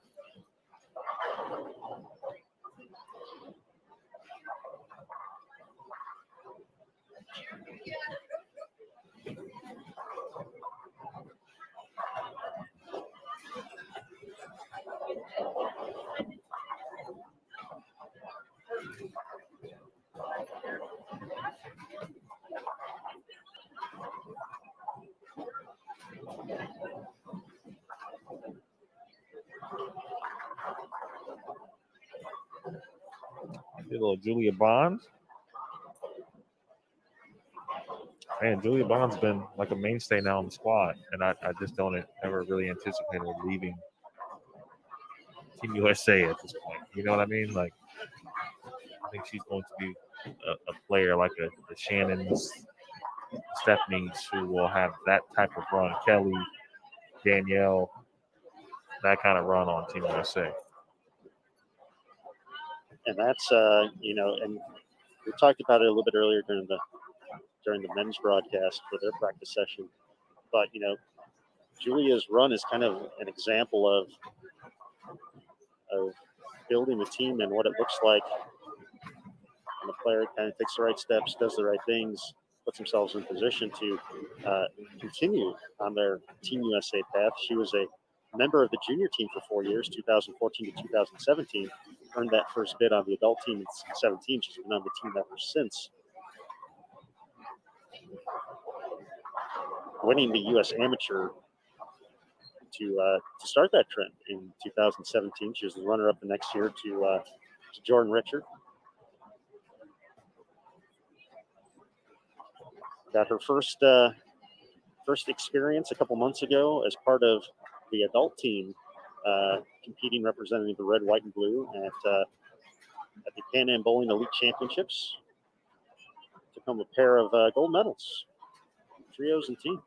Did a little Julia Bonds. Man, Julia Bond's been like a mainstay now in the squad, and I just don't ever really anticipate her leaving Team USA at this point. You know what I mean? Like, I think she's going to be a player like the Shannons, Stephanies, who will have that type of run. Kelly, Danielle, that kind of run on Team USA. And that's and we talked about it a little bit earlier during the men's broadcast for their practice session. But Julia's run is kind of an example of building a team and what it looks like the player kind of takes the right steps, does the right things, puts themselves in position to continue on their Team USA path. She was a member of the junior team for 4 years, 2014 to 2017. Earned that first bid on the adult team in 17. She's been on the team ever since. Winning the U.S. Amateur to start that trend in 2017. She was the runner-up the next year to Jordan Richard. Got her first experience a couple months ago as part of the adult team, competing representing the red, white, and blue at the Pan Am Bowling Elite Championships. Took home a pair of gold medals, trios and team.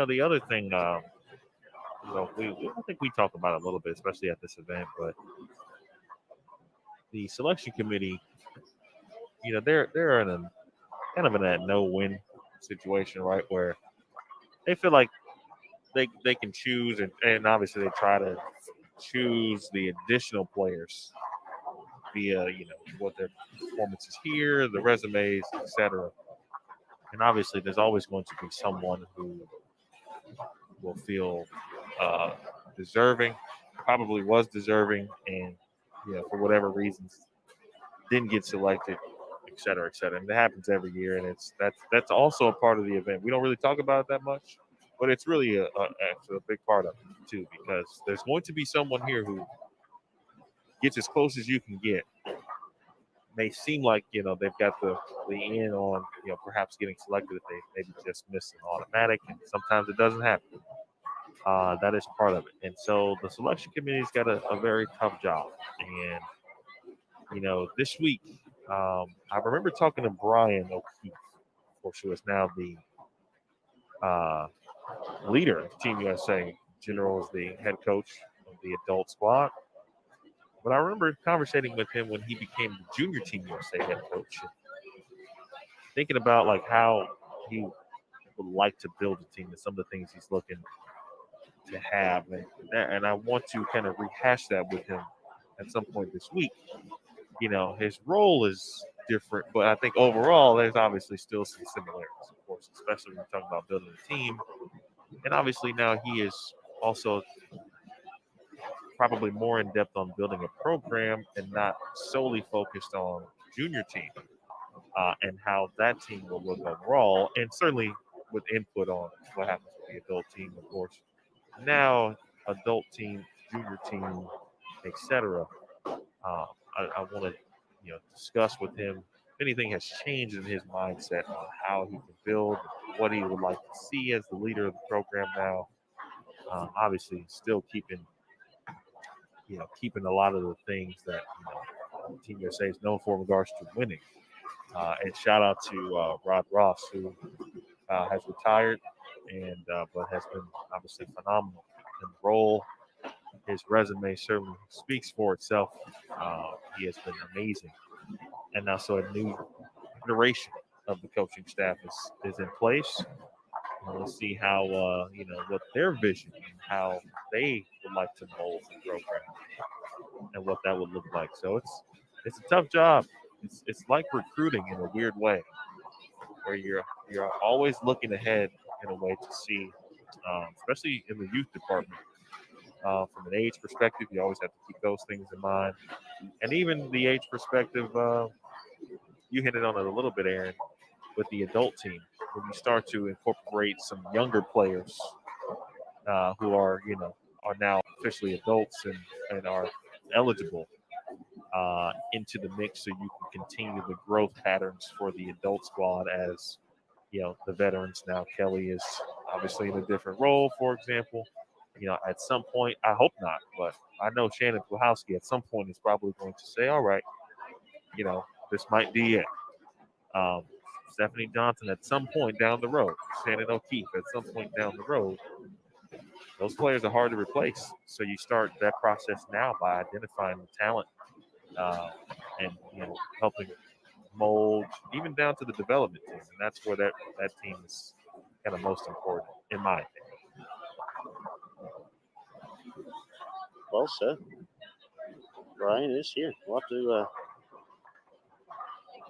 The other thing, I think we talk about it a little bit, especially at this event, but the selection committee, they're in a kind of in that no-win situation, right, where they feel like they can choose, and obviously they try to choose the additional players via, what their performance is here, the resumes, etc. And obviously there's always going to be someone who will feel deserving, probably was deserving, and for whatever reasons didn't get selected, et cetera, et cetera. And it happens every year, and that's also a part of the event. We don't really talk about it that much, but it's really a big part of it too, because there's going to be someone here who gets as close as you can get. May seem like they've got the in on perhaps getting selected if they maybe just miss an automatic, and sometimes it doesn't happen. That is part of it, and so the selection committee's got a very tough job. And this week, I remember talking to Brian O'Keefe, of course, who is now the leader of Team USA. General is the head coach of the adult squad. But I remember conversating with him when he became the junior Team USA head coach, thinking about like how he would like to build a team and some of the things he's looking to have. And I want to kind of rehash that with him at some point this week. His role is different, but I think overall there's obviously still some similarities, of course, especially when we're talking about building a team. And obviously now he is also probably more in depth on building a program and not solely focused on junior team and how that team will look overall, and certainly with input on what happens with the adult team, of course. Now, adult team, junior team, etc. I want to discuss with him if anything has changed in his mindset on how he can build, what he would like to see as the leader of the program now. Obviously, still keeping a lot of the things that Team USA is known for in regards to winning. And shout out to Rod Ross, who has retired and but has been obviously phenomenal in the role. His resume certainly speaks for itself. He has been amazing, and now so a new iteration of the coaching staff is in place. We'll see how what their vision and how they would like to mold the program and what that would look like. So it's a tough job. It's like recruiting in a weird way, where you're always looking ahead in a way to see, especially in the youth department. From an age perspective, you always have to keep those things in mind. And even the age perspective, you hit it on it a little bit, Aaron, with the adult team. When you start to incorporate some younger players who are now officially adults and are eligible into the mix, so you can continue the growth patterns for the adult squad as the veterans. Now Kelly is obviously in a different role, for example. At some point, I hope not, but I know Shannon O'Keefe at some point is probably going to say, all right, this might be it. Stephanie Johnson at some point down the road, Shannon O'Keefe at some point down the road. Those players are hard to replace. So you start that process now by identifying the talent and helping mold even down to the development team. And that's where that team is kind of most important, in my opinion. Well said. Brian is here. We'll have to.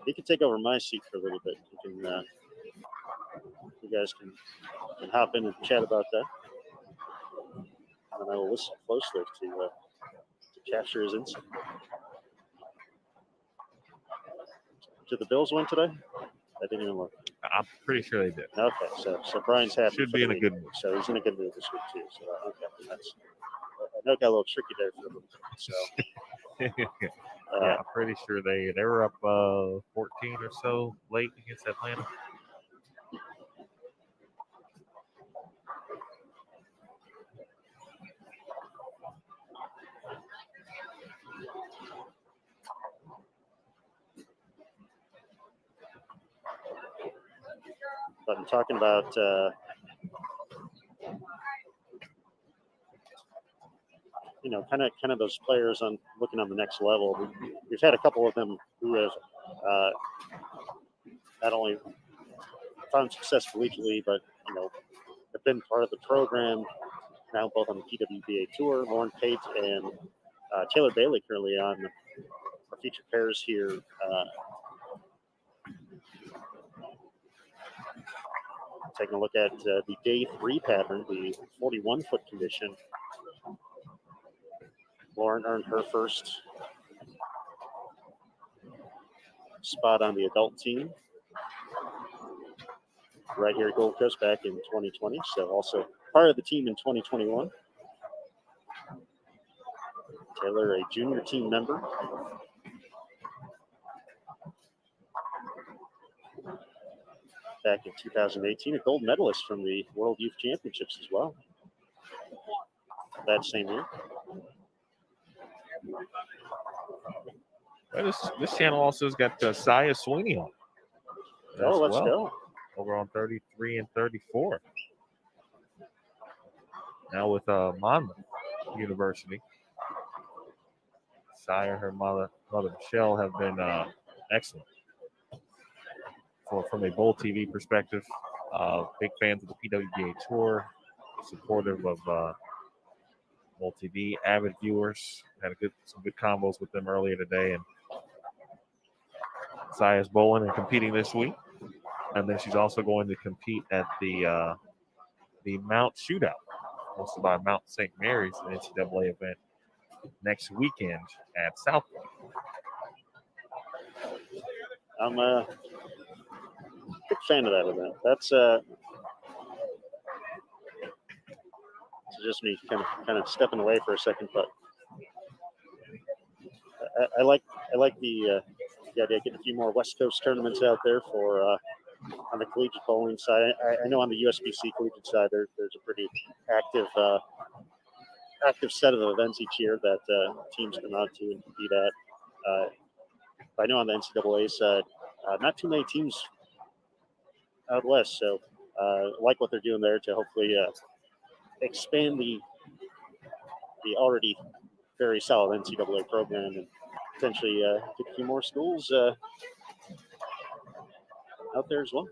He can take over my seat for a little bit. You guys can hop in and chat about that, and I will listen closely to capture his insight. Did the Bills win today? I didn't even look. I'm pretty sure they did. Okay, so Brian's happy. Should be in a good mood. So he's in a good mood this week too. So okay, I know it got a little tricky there for a little bit. So yeah, I'm pretty sure they were up 14 or so late against Atlanta. But I'm talking about kind of those players on looking on the next level. We've had a couple of them who have not only found success collegiately, but have been part of the program now, both on the PWBA tour. Lauren Pate and Taylor Bailey currently on our featured pairs here. Taking a look at the day 3 pattern, the 41-foot condition. Lauren earned her first spot on the adult team right here at Gold Coast back in 2020. So also part of the team in 2021. Taylor, a junior team member. Back in 2018, a gold medalist from the World Youth Championships as well. That same year. Well, this channel also has got Saya Sweeney on. Oh, let's go. Over on 33 and 34. Now with Monmouth University. Saya and her mother Michelle have been excellent. From a Bowl TV perspective, big fans of the PWBA Tour, supportive of Bowl TV, avid viewers. Had some good combos with them earlier today, and Saya's bowling and competing this week, and then she's also going to compete at the Mount Shootout, hosted by Mount St. Mary's, an NCAA event next weekend at South Point. I'm a big fan of that event. That's just me kind of stepping away for a second, but I like the idea of getting a few more West Coast tournaments out there for on the collegiate bowling side. I know on the USBC collegiate side there's a pretty active set of events each year that teams come out to and compete at. I know on the NCAA side, not too many teams out west, so like what they're doing there to hopefully expand the already very solid NCAA program and potentially get a few more schools out there as well.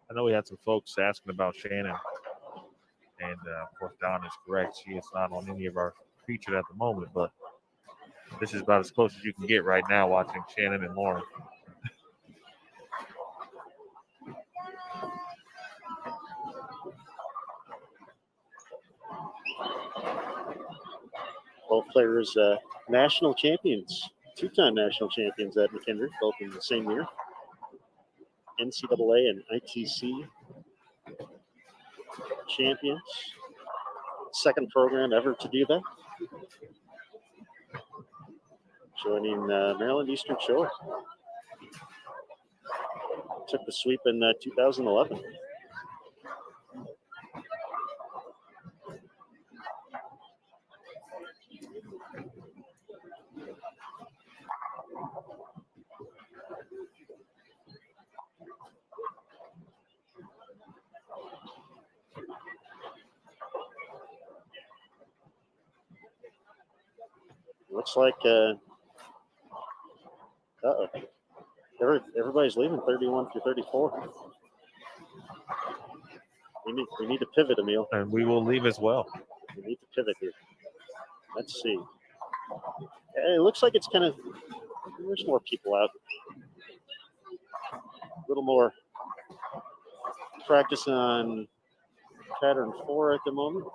I know we had some folks asking about Shannon, and of course Don is correct. She is not on any of our featured at the moment, but this is about as close as you can get right now watching Shannon and Lauren. Both players national champions, 2-time national champions at McKendree, both in the same year. NCAA and ITC champions. Second program ever to do that. Joining Maryland Eastern Shore. Took the sweep in 2011. looks like everybody's leaving 31 through 34. We need to pivot, Emil. And we will leave as well. We need to pivot here. Let's see. It looks like it's kind of, there's more people out. A little more practice on pattern 4 at the moment.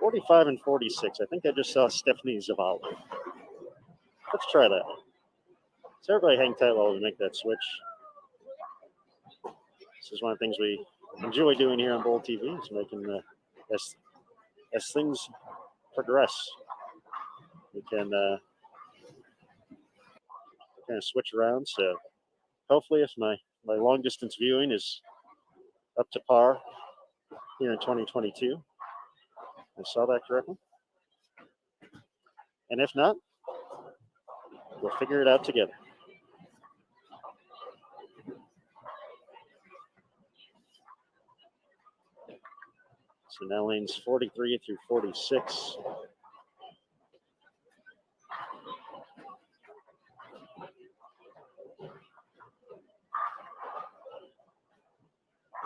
$45 and $46. I think I just saw Stephanie Zavala. Let's try that. So everybody hang tight while we make that switch. This is one of the things we enjoy doing here on Bowl TV, is making as things progress, we can kind of switch around. So hopefully, if my long distance viewing is up to par here in 2022, I saw that correctly. And if not, we'll figure it out together. So now lanes 43 through 46.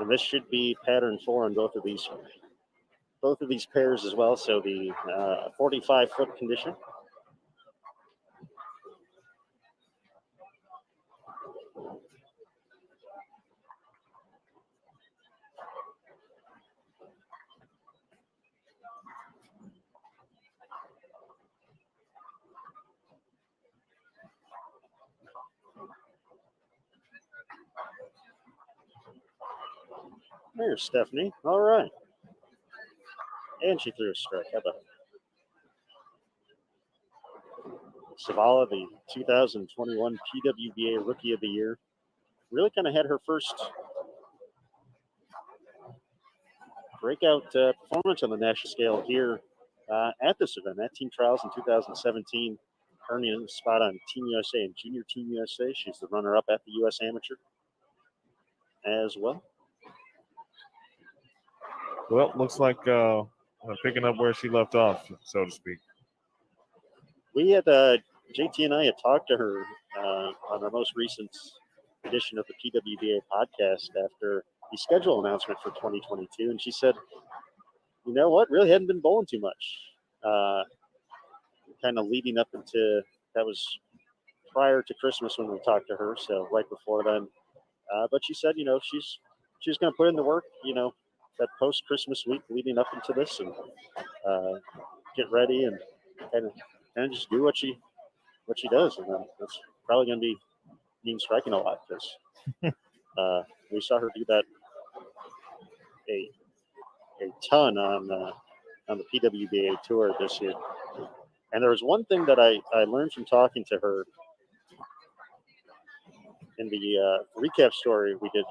And this should be pattern 4 on both of these pairs as well. So the 45-foot condition. There's Stephanie. All right. And she threw a strike. How about it? Zavala, the 2021 PWBA Rookie of the Year, really kind of had her first breakout performance on the national scale here at this event, at Team Trials in 2017, earning a spot on Team USA and Junior Team USA. She's the runner-up at the U.S. Amateur as well. Well, looks like picking up where she left off, so to speak. We had JT and I had talked to her on our most recent edition of the PWBA podcast after the schedule announcement for 2022, and she said, "You know what? Really hadn't been bowling too much. Kind of leading up into that was prior to Christmas when we talked to her, so right before then. But she said, you know, she's going to put in the work, you know, that post-Christmas week leading up into this, and get ready and just do what she does, and then it's probably going to mean striking a lot, because we saw her do that a ton on the PWBA tour this year. And there was one thing that I learned from talking to her in the recap story we did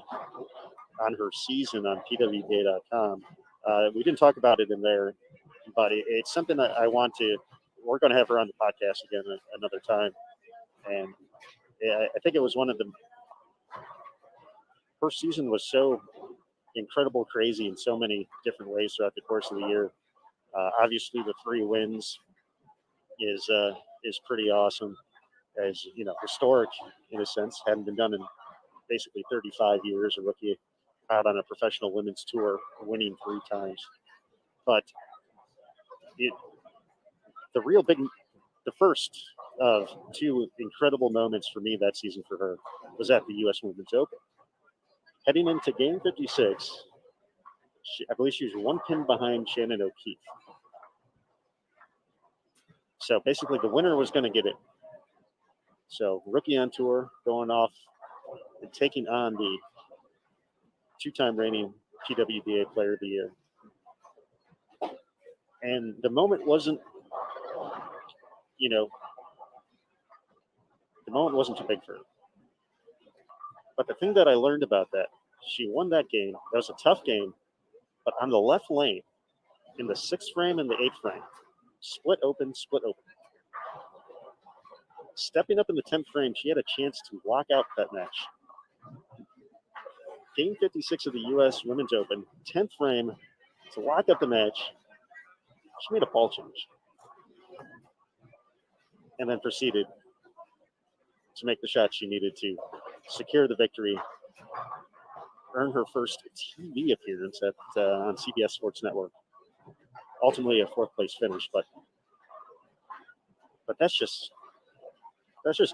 on her season on pwba.com. We didn't talk about it in there, but it's something that we're going to have her on the podcast again another time. And I think it was one of her season was so incredible, crazy in so many different ways throughout the course of the year. Obviously, the 3 wins is pretty awesome, as you know, historic in a sense. Hadn't been done in basically 35 years. A rookie out on a professional women's tour, winning 3 times. But the first of 2 incredible moments for me that season for her was at the U.S. Women's Open. Heading into game 56, I believe she was 1 pin behind Shannon O'Keefe. So basically, the winner was going to get in. So rookie on tour, going off and taking on the 2-time reigning PWBA Player of the Year. And the moment wasn't, too big for her. But the thing that I learned about that, she won that game. That was a tough game, but on the left lane, in the 6th frame and the 8th frame, split open. stepping up in the 10th frame, she had a chance to lock out that match. Game 56 of the U.S. Women's Open, 10th frame, to lock up the match. She made a ball change and then proceeded to make the shot she needed to secure the victory, earn her first TV appearance on CBS Sports Network. Ultimately, a 4th place finish, but that's just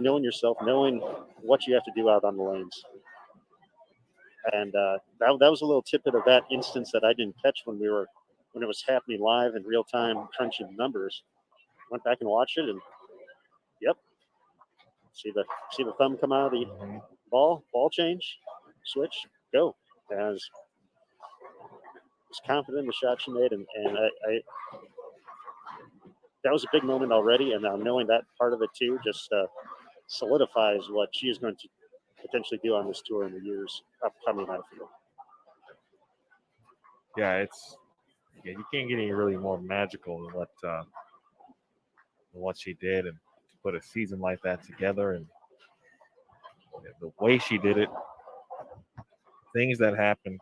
knowing yourself, knowing what you have to do out on the lanes. And that was a little tidbit of that instance that I didn't catch when it was happening live in real time, crunching numbers. Went back and watched it, and yep, see the thumb come out of the ball change, switch, go. And I was confident in the shot she made, and I that was a big moment already, and now knowing that part of it too just solidifies what she is going to potentially do on this tour in the years upcoming, I feel. Yeah, you can't get any really more magical than what she did, and to put a season like that together, and the way she did it, things that happened,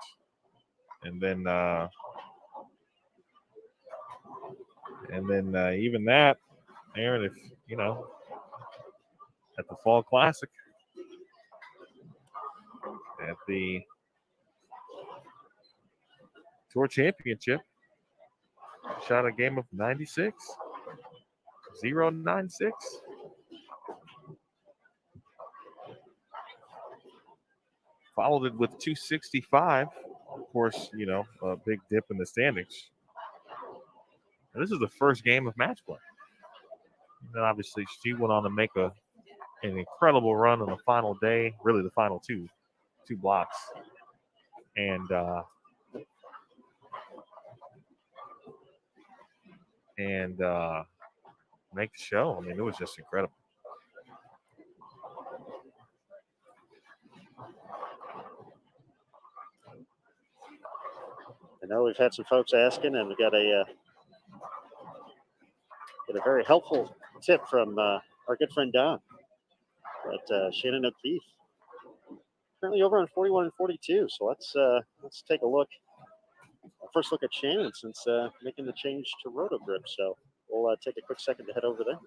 and then even that, Aaron, if at the Fall Classic, at the Tour Championship, shot a game of 96, 0.96. Followed it with 265. Of course, a big dip in the standings. And this is the first game of match play. And then obviously she went on to make an incredible run on the final day, really the final two blocks. And make the show. I mean, it was just incredible. I know we've had some folks asking, and we got a very helpful tip from our good friend Don at Shannon O'Keefe. Currently over on 41 and 42. So let's take a look. First look at Shannon since making the change to roto grip. So we'll take a quick second to head over there.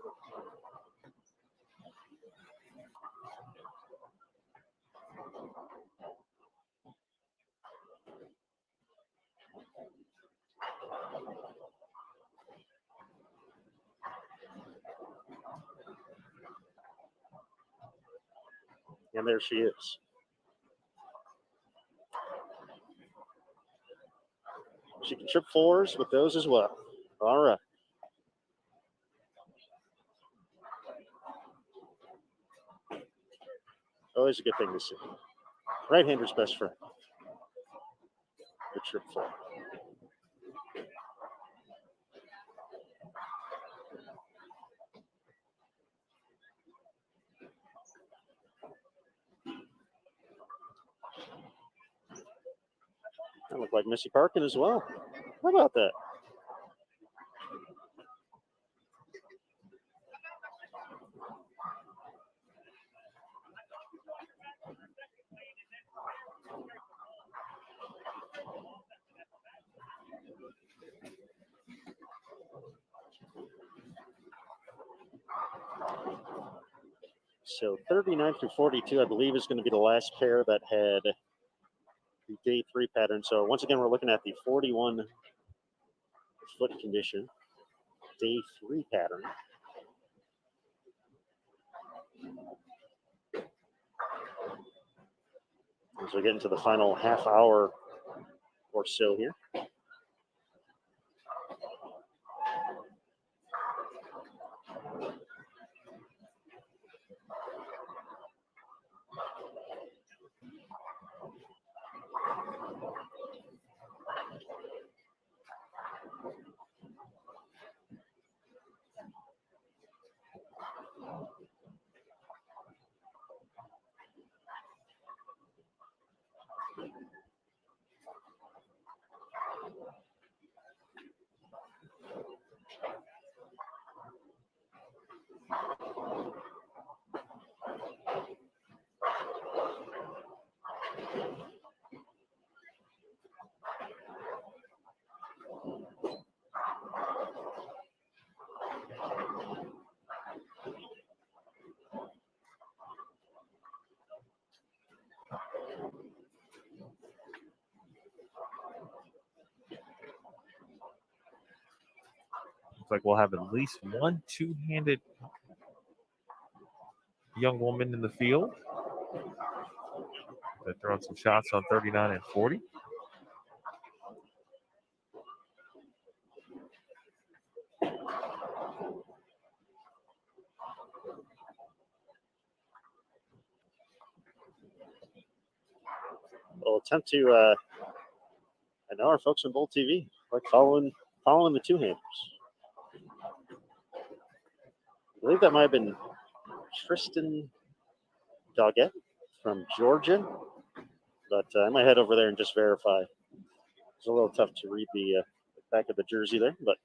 And there she is. She can trip 4s with those as well. All right. Always a good thing to see. Right-hander's best friend. The trip 4. That looked like Missy Parkin as well. How about that? So 39 through 42, I believe, is going to be the last pair that had the day 3 pattern. So once again, we're looking at the 41 foot condition, day 3 pattern. As we get into the final half hour or so here. Looks like we'll have at least one two-handed young woman in the field. They're throwing some shots on 39 and 40. We'll attempt to. I know our folks on Bowl TV like following the two-handers. I believe that might have been Tristan Doggett from Georgia, but I might head over there and just verify. It's a little tough to read the back of the jersey there, but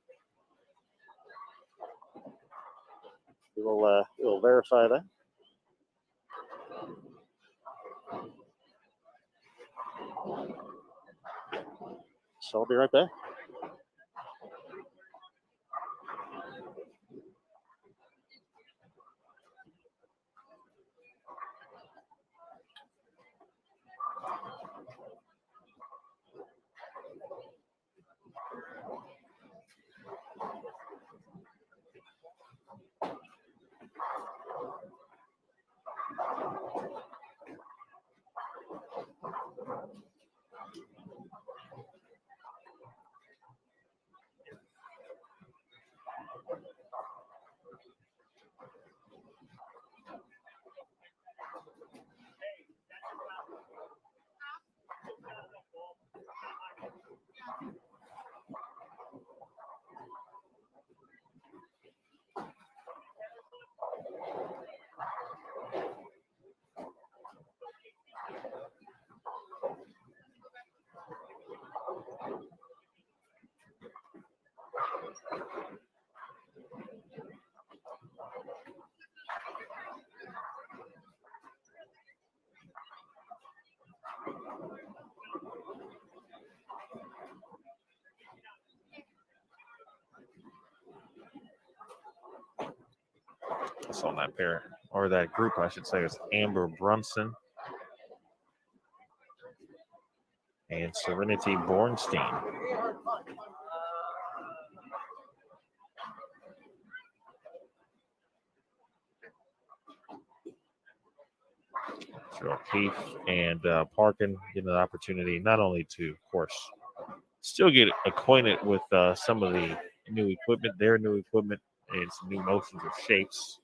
we'll verify that. So I'll be right back. That's on that pair, or that group, I should say, is Amber Brunson and Serenity Bornstein. So O'Keefe and Parkin getting an opportunity not only to, of course, still get acquainted with some of the new equipment, their new equipment, and some new motions or shapes.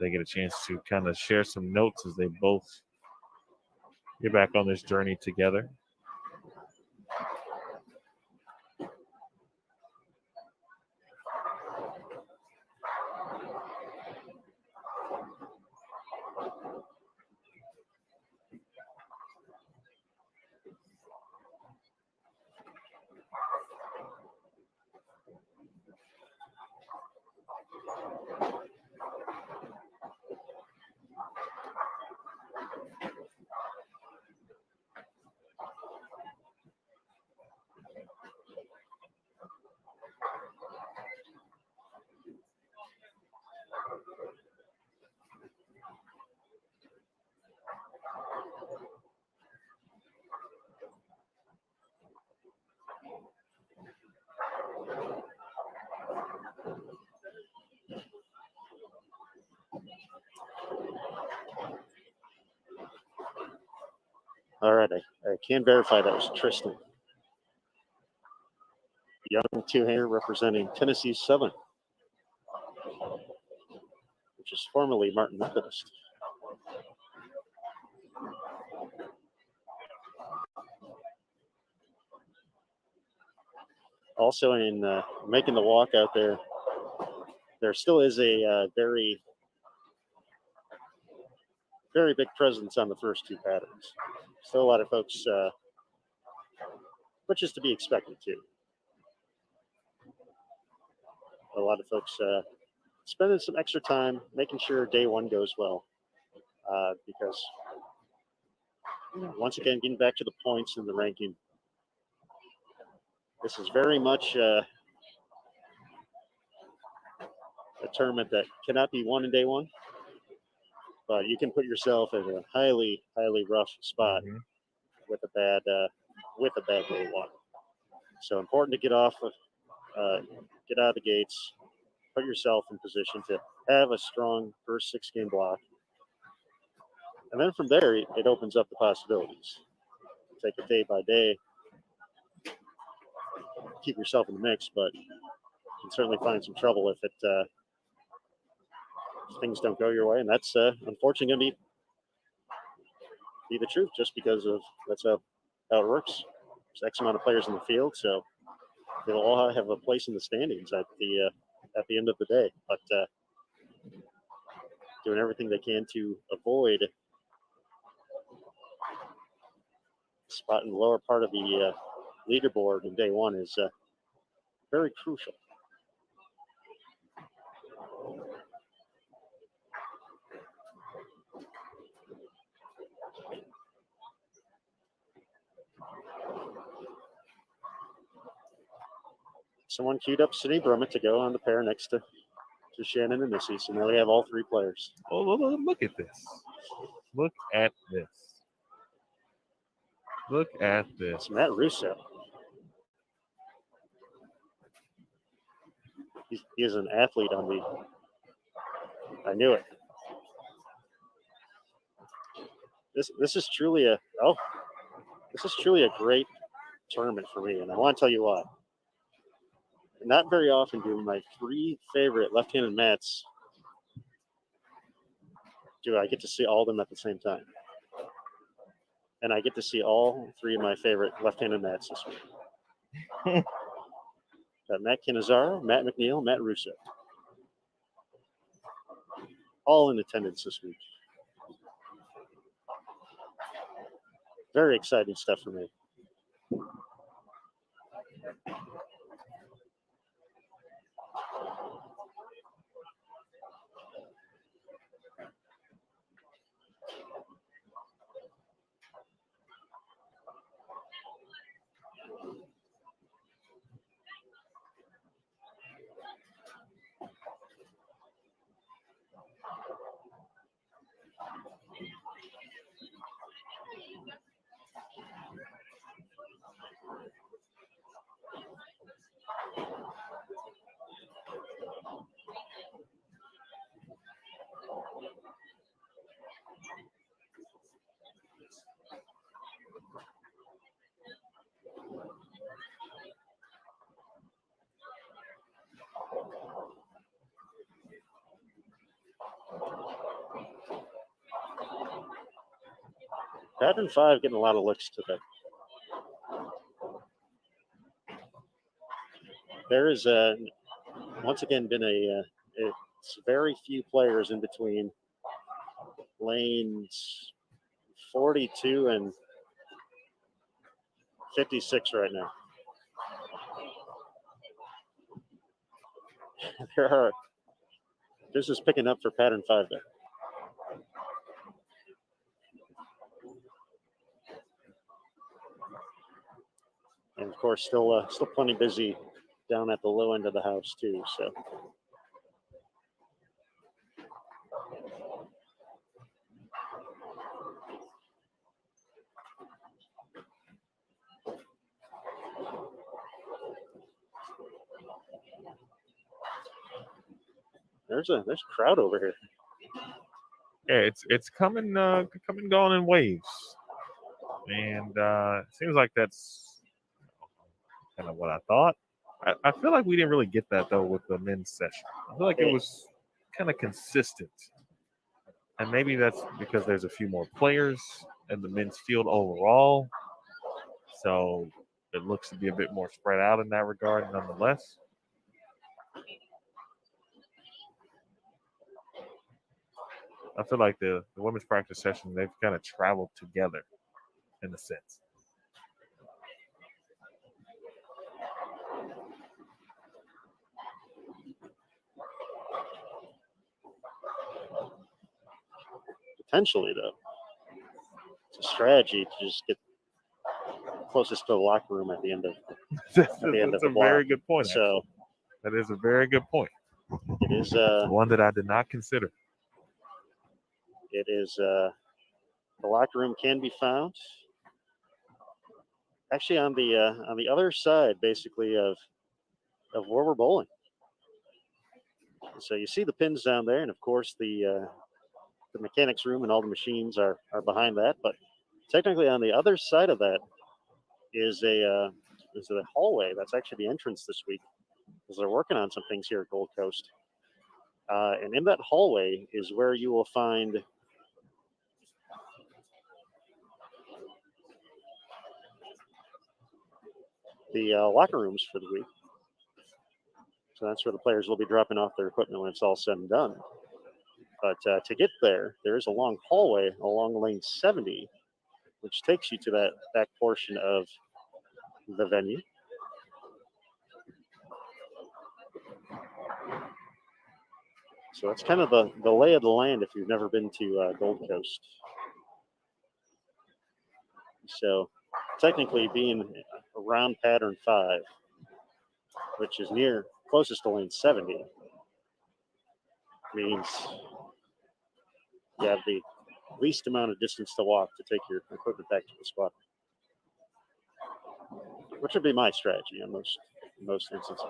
They get a chance to kind of share some notes as they both get back on this journey together. All right, I can verify that was Tristan. Young two-hander representing Tennessee Southern, which is formerly Martin Methodist. Also, in making the walk out there, there still is a very, very big presence on the first two patterns. Still a lot of folks, which is to be expected too. A lot of folks spending some extra time making sure day one goes well, because once again, getting back to the points and the ranking, this is very much a tournament that cannot be won in day one, but you can put yourself in a highly, highly rough spot with a bad day one. So important to get out of the gates, put yourself in position to have a strong first 6-game block. And then from there, it opens up the possibilities. Take it day by day, keep yourself in the mix, but you can certainly find some trouble if things don't go your way. And that's unfortunately going to be the truth, just because of that's how it works. There's X amount of players in the field, so they'll all have a place in the standings at the end of the day. But doing everything they can to avoid spot in the lower part of the leaderboard in day one is very crucial. Someone queued up City Brummett to go on the pair next to Shannon and Missy. So now we have all 3 players. Oh, look at this. Look at this. Look at this. It's Matt Russo. He is an athlete on the. I knew it. This is truly a great tournament for me, and I want to tell you why. Not very often do my 3 favorite left-handed mats do I get to see all of them at the same time. And I get to see all 3 of my favorite left-handed mats this week. Got Matt Cannizzaro, Matt McNeil, Matt Russo. All in attendance this week. Very exciting stuff for me. Pattern 5 getting a lot of looks today. There is once again been it's very few players in between lanes 42 and 56 right now. This is picking up for pattern 5 there. And of course, still plenty busy down at the low end of the house too. So there's a crowd over here. Yeah, it's coming going in waves, and it seems like that's kind of what I thought. I feel like we didn't really get that though with the men's session. I feel like it was kind of consistent, and maybe that's because there's a few more players in the men's field overall, so it looks to be a bit more spread out in that regard, nonetheless. I feel like the women's practice session, they've kind of traveled together in a sense. Potentially, though, it's a strategy to just get closest to the locker room at the end of That's a very good point. So that is a very good point. It is one that I did not consider. It is the locker room can be found actually on the other side, basically of where we're bowling. So you see the pins down there, and of course the mechanics room and all the machines are behind that. But technically, on the other side of that is a hallway. That's actually the entrance this week, because they're working on some things here at Gold Coast. And in that hallway is where you will find the locker rooms for the week. So that's where the players will be dropping off their equipment when it's all said and done. But to get there, there is a long hallway along lane 70, which takes you to that back portion of the venue. So that's kind of the lay of the land if you've never been to Gold Coast. So technically being around pattern 5, which is closest to lane 70, means you have the least amount of distance to walk to take your equipment back to the squad, which would be my strategy in most instances.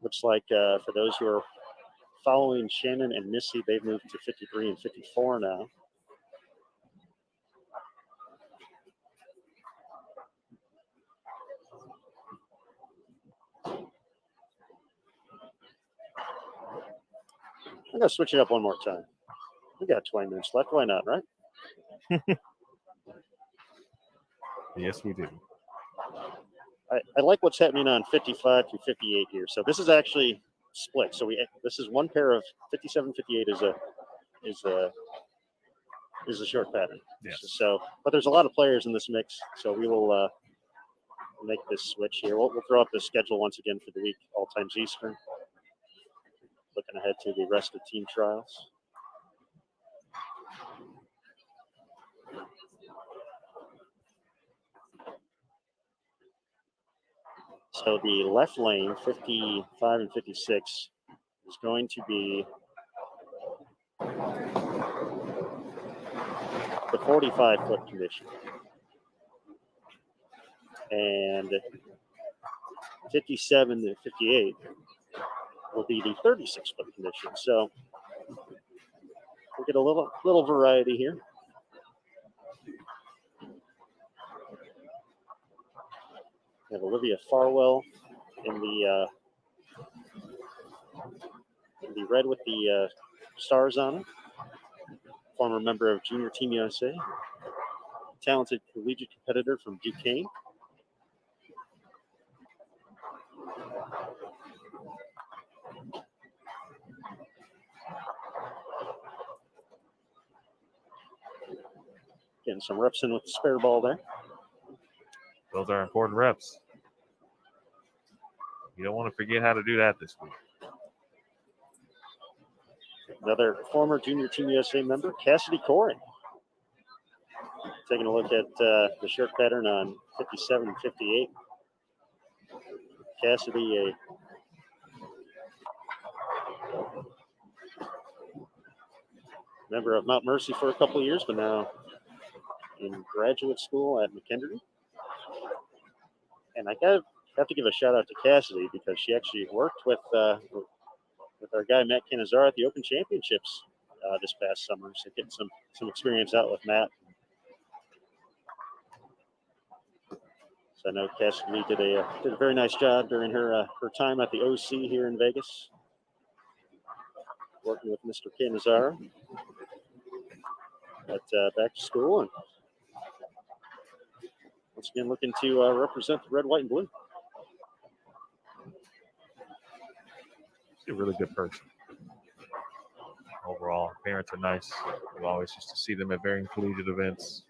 Looks like for those who are following Shannon and Missy, they've moved to 53 and 54 now. I'm going to switch it up one more time. We got 20 minutes left. Why not, right? Yes, we do. I like what's happening on 55 through 58 here. So this is actually split. So this is one pair of 57, 58 is a short pattern. Yes. So, but there's a lot of players in this mix. So we will make this switch here. We'll throw up the schedule once again for the week, all times Eastern. Looking ahead to the rest of team trials. So the left lane, 55 and 56, is going to be the 45-foot condition. And 57 to 58 will be the 36-foot condition. So we'll get a little variety here. We have Olivia Farwell in the red with the stars on it. Former member of Junior Team USA. Talented collegiate competitor from Duquesne. Getting some reps in with the spare ball there. Those are important reps. You don't want to forget how to do that this week. Another former Junior Team USA member, Cassidy Corey. Taking a look at the short pattern on 57 and 58. Cassidy, a member of Mount Mercy for a couple of years, but now in graduate school at McKendree. And I have to give a shout out to Cassidy because she actually worked with our guy Matt Canizar at the Open Championships this past summer. So getting some experience out with Matt. So I know Cassidy did a very nice job during her time at the OC here in Vegas, working with Mr. Canizar at back to school, and once again looking to represent the red, white, and blue. She's a really good person. Overall, parents are nice. We always used to see them at varying collegiate events.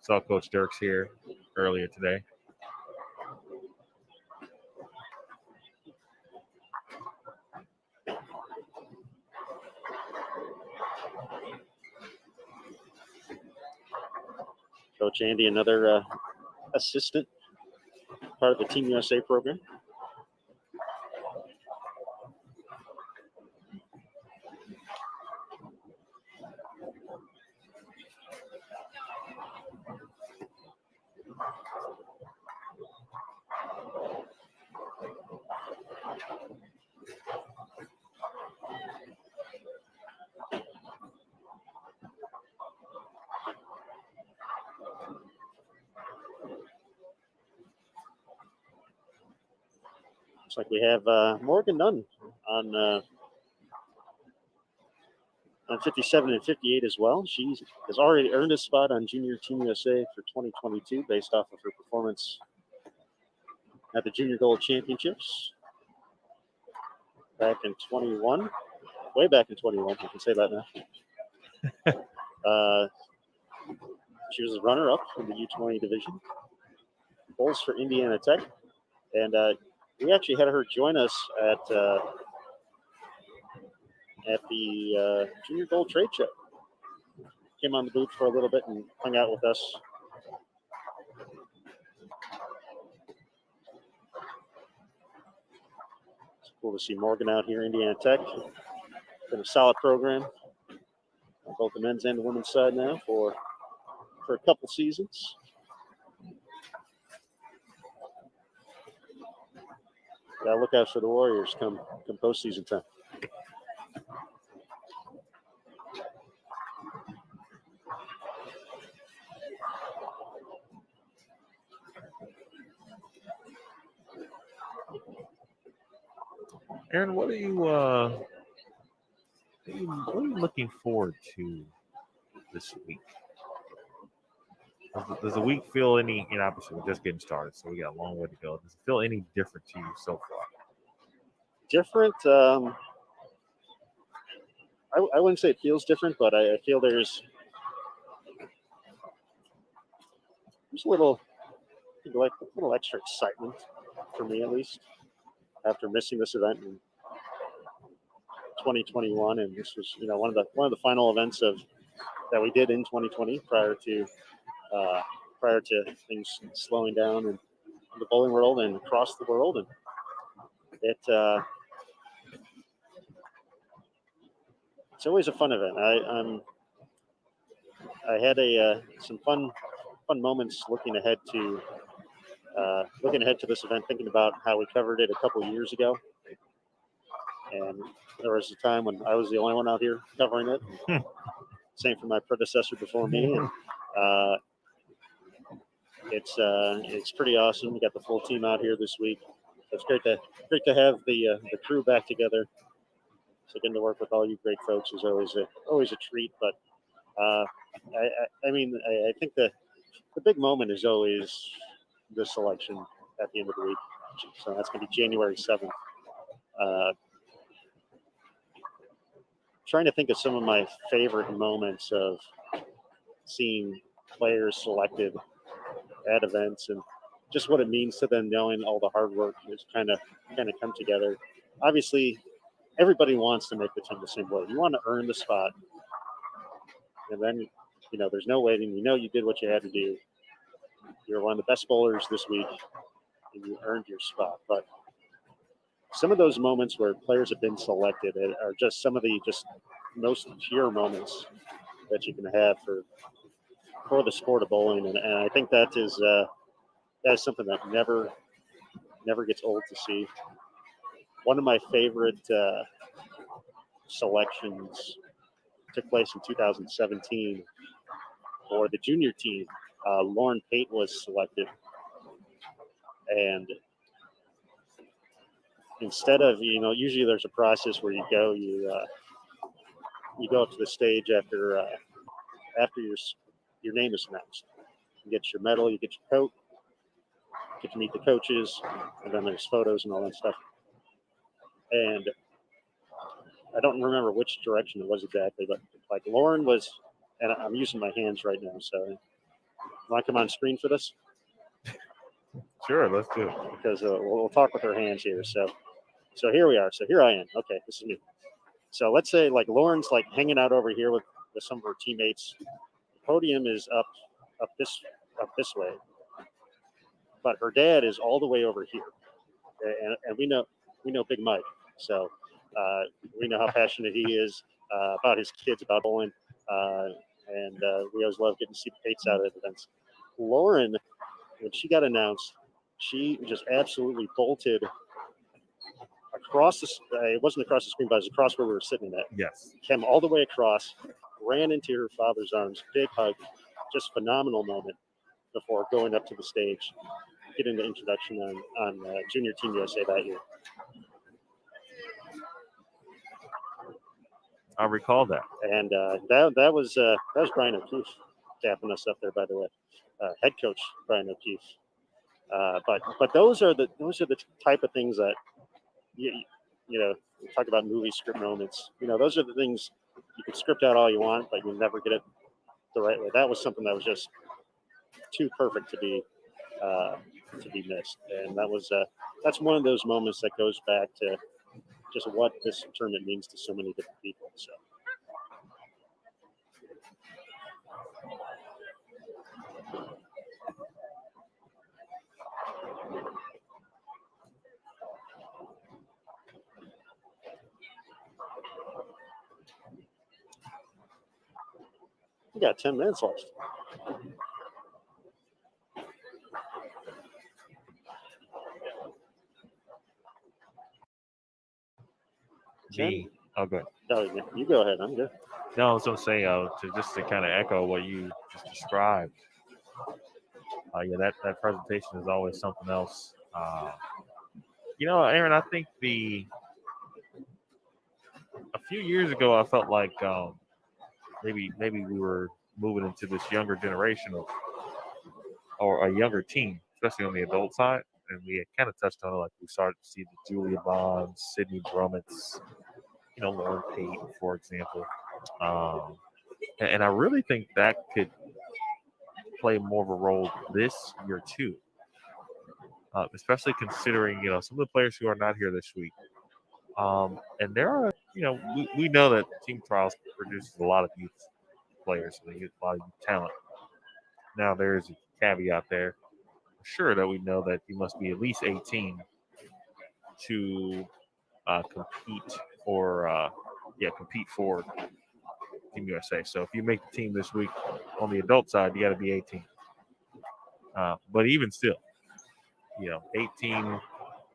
Saw Coach Dirks here earlier today. Coach Andy, another assistant part of the Team USA program. Looks like we have Morgan Nunn on 57 and 58 as well. She has already earned a spot on Junior Team USA for 2022 based off of her performance at the Junior Gold Championships back in 21. Way back in 21, I can say that now. She was a runner-up in the U20 division. Bowls for Indiana Tech. And we actually had her join us at the Junior Gold Trade Show. Came on the booth for a little bit and hung out with us. It's cool to see Morgan out here, Indiana Tech. Been a solid program on both the men's and the women's side now for a couple seasons. Gotta look out for the Warriors come postseason time. Aaron, what are you looking forward to this week? Does the week feel any, obviously we're just getting started, so we got a long way to go. Does it feel any different to you so far? Different? I wouldn't say it feels different, but I feel there's a little extra excitement for me, at least, after missing this event in 2021, and this was one of the final events that we did in 2020 prior to things slowing down in the bowling world and across the world, and it's always a fun event. I had some fun moments looking ahead to this event, thinking about how we covered it a couple of years ago, and there was a time when I was the only one out here covering it. Same for my predecessor before me, and it's pretty awesome. We got the full team out here this week. It's great to have the crew back together. So getting to work with all you great folks is always a treat. But I think the big moment is always the selection at the end of the week. So that's going to be January 7th. Trying to think of some of my favorite moments of seeing players selected at events and just what it means to them, knowing all the hard work has kind of come together. Obviously, everybody wants to make the team the same way. You want to earn the spot, and then there's no waiting. You did what you had to do. You're one of the best bowlers this week, and you earned your spot. But some of those moments where players have been selected are just some of the most pure moments that you can have for the sport of bowling, and I think that is something that never gets old to see. One of my favorite selections took place in 2017 for the junior team. Lauren Pate was selected, and instead of usually there's a process where you go up to the stage after your name is announced. You get your medal, you get your coat, you get to meet the coaches, and then there's photos and all that stuff. And I don't remember which direction it was exactly, but like Lauren was, and I'm using my hands right now, so you want to come on screen for this? Sure, let's do it. Because we'll talk with our hands here. So here we are. So here I am. Okay, this is me. So let's say like Lauren's like hanging out over here with some of her teammates. The podium is up this way. but her dad is all the way over here, and we know Big Mike, so we know how passionate he is about his kids, about bowling, and we always love getting to see the Pates out at events. Lauren, when she got announced, she just absolutely bolted across the. It wasn't across the screen, but it was across where we were sitting at. Yes. Came all the way across, ran into her father's arms, big hug, just phenomenal moment before going up to the stage, getting the introduction on Junior Team USA that year. I recall that. And that was Brian O'Keefe tapping us up there, by the way, head coach Brian O'Keefe. But those are the type of things that you know, we talk about movie script moments. You know, those are the things you can script out all you want, but you'll never get it the right way. That was something that was just too perfect to be missed, and that's one of those moments that goes back to just what this tournament means to so many different people. So. We got 10 minutes left. Oh, good. No, you go ahead. I'm good. No, I was going to say, just to kind of echo what you just described. That presentation is always something else. Aaron, I think a few years ago, I felt like maybe we were moving into this younger generation or a younger team, especially on the adult side. And we had kind of touched on it, like we started to see the Julia Bonds, Sydney Brummets, Lauren Pate, for example. And I really think that could play more of a role this year too, especially considering some of the players who are not here this week. And there are, we know that Team Trials produces a lot of youth players, a lot of youth talent. Now there's a caveat there. Sure that we know that you must be at least 18 to compete or compete for Team USA. So if you make the team this week on the adult side, you got to be 18. But even still, 18,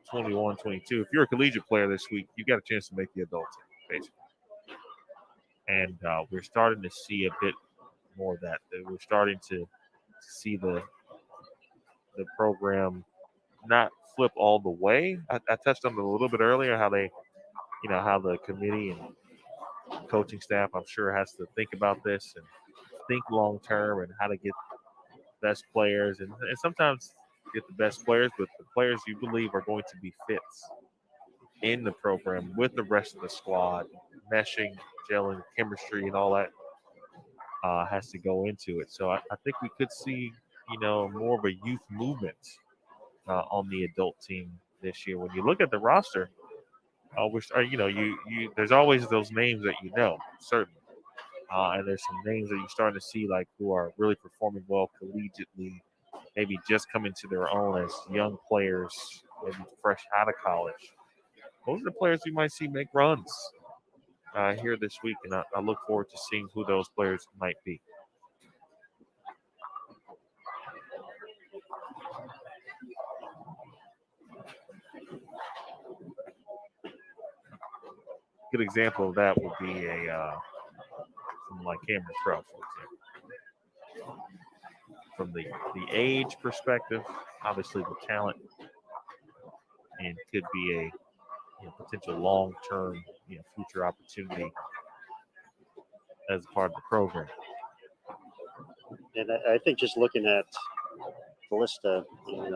21, 22. If you're a collegiate player this week, you got a chance to make the adult team, basically. And we're starting to see a bit more of that. We're starting to see the program not flip all the way. I touched on it a little bit earlier, how they, how the committee and coaching staff, I'm sure, has to think about this and think long term and how to get best players and sometimes get the best players, but the players you believe are going to be fits in the program with the rest of the squad, meshing, gelling, chemistry, and all that has to go into it. So I think we could see, more of a youth movement on the adult team this year. When you look at the roster, there's always those names that certainly. And there's some names that you're starting to see who are really performing well collegiately, maybe just coming to their own as young players, maybe fresh out of college. Those are the players you might see make runs here this week, and I look forward to seeing who those players might be. Good example of that would be someone like Cameron Crowe, for example. From the age perspective, obviously the talent, and could be a potential long-term future opportunity as part of the program. And I think just looking at the list,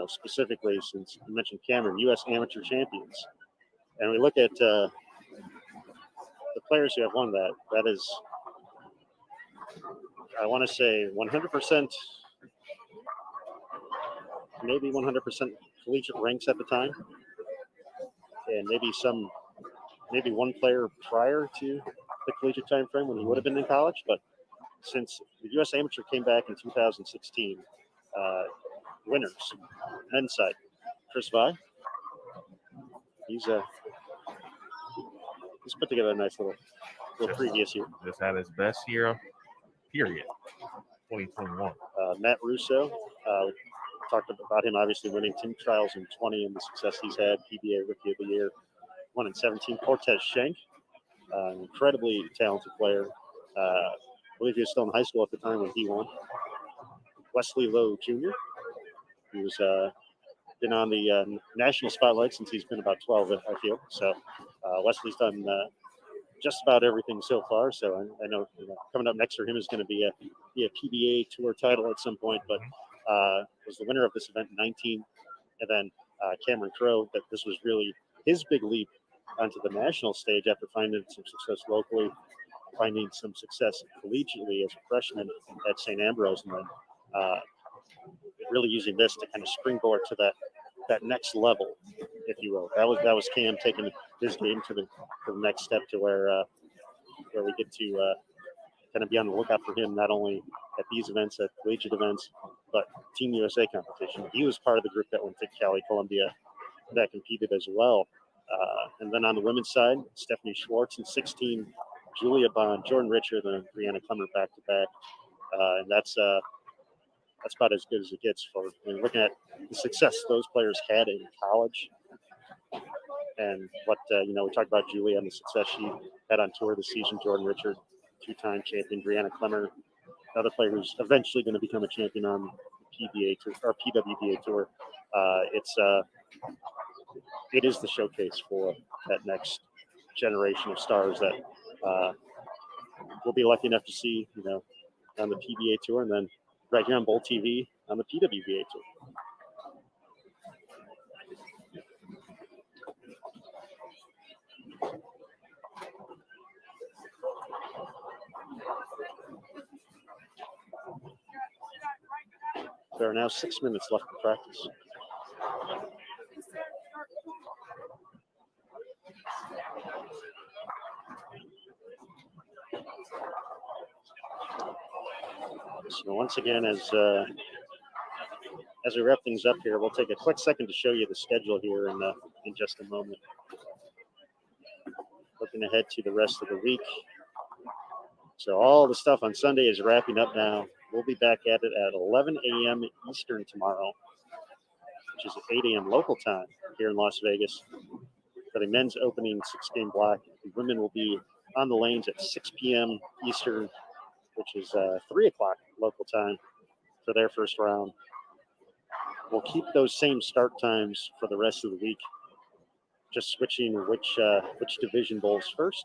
specifically since you mentioned Cameron, U.S. amateur champions, and we look at the players who have won that is, I want to say 100%, maybe 100% collegiate ranks at the time, and maybe one player prior to the collegiate time frame when he would have been in college. But since the U.S. Amateur came back in 2016, winners. Men's side, Chris Vi. He's put together a nice little previous year. Just had his best year, period. 2021. Matt Russo. Talked about him obviously winning team trials in 20 and the success he's had. PBA Rookie of the Year, 1 in 17. Cortez Schenk, incredibly talented player. I believe he was still in high school at the time when he won. Wesley Lowe Jr., who's been on the national spotlight since he's been about 12, I feel. So Wesley's done just about everything so far. So I know, coming up next for him is going to be a PBA Tour title at some point, but was the winner of this event in 19. And then Cameron Crowe, that this was really his big leap onto the national stage after finding some success locally, finding some success collegiately as a freshman at St. Ambrose, and then really using this to kind of springboard to that next level, if you will. That was Cam taking his game to the next step, to where we get to kind of be on the lookout for him, not only at these events, at collegiate events, but Team USA competition. He was part of the group that went to Cali, Columbia, that competed as well. And then on the women's side, Stephanie Schwartz in 16, Julia Bond, Jordan Richard, and Brianna Clemmer back to back. And that's about as good as it gets for looking at the success those players had in college. And what, we talked about Julia and the success she had on tour this season. Jordan Richard, 2-time champion. Brianna Clemmer, another player who's eventually going to become a champion on PBA tour, or PWBA tour. It is the showcase for that next generation of stars that we'll be lucky enough to see, on the PBA tour, and then right here on Bowl TV on the PWBA tour. There are now 6 minutes left to practice. So once again, as we wrap things up here, we'll take a quick second to show you the schedule here in just a moment. Looking ahead to the rest of the week. So all the stuff on Sunday is wrapping up now. We'll be back at it at 11 a.m. Eastern tomorrow, which is 8 a.m. local time here in Las Vegas, for the men's opening 6-game block. The women will be on the lanes at 6 p.m. Eastern, which is 3 o'clock local time for their first round. We'll keep those same start times for the rest of the week, just switching which division bowls first.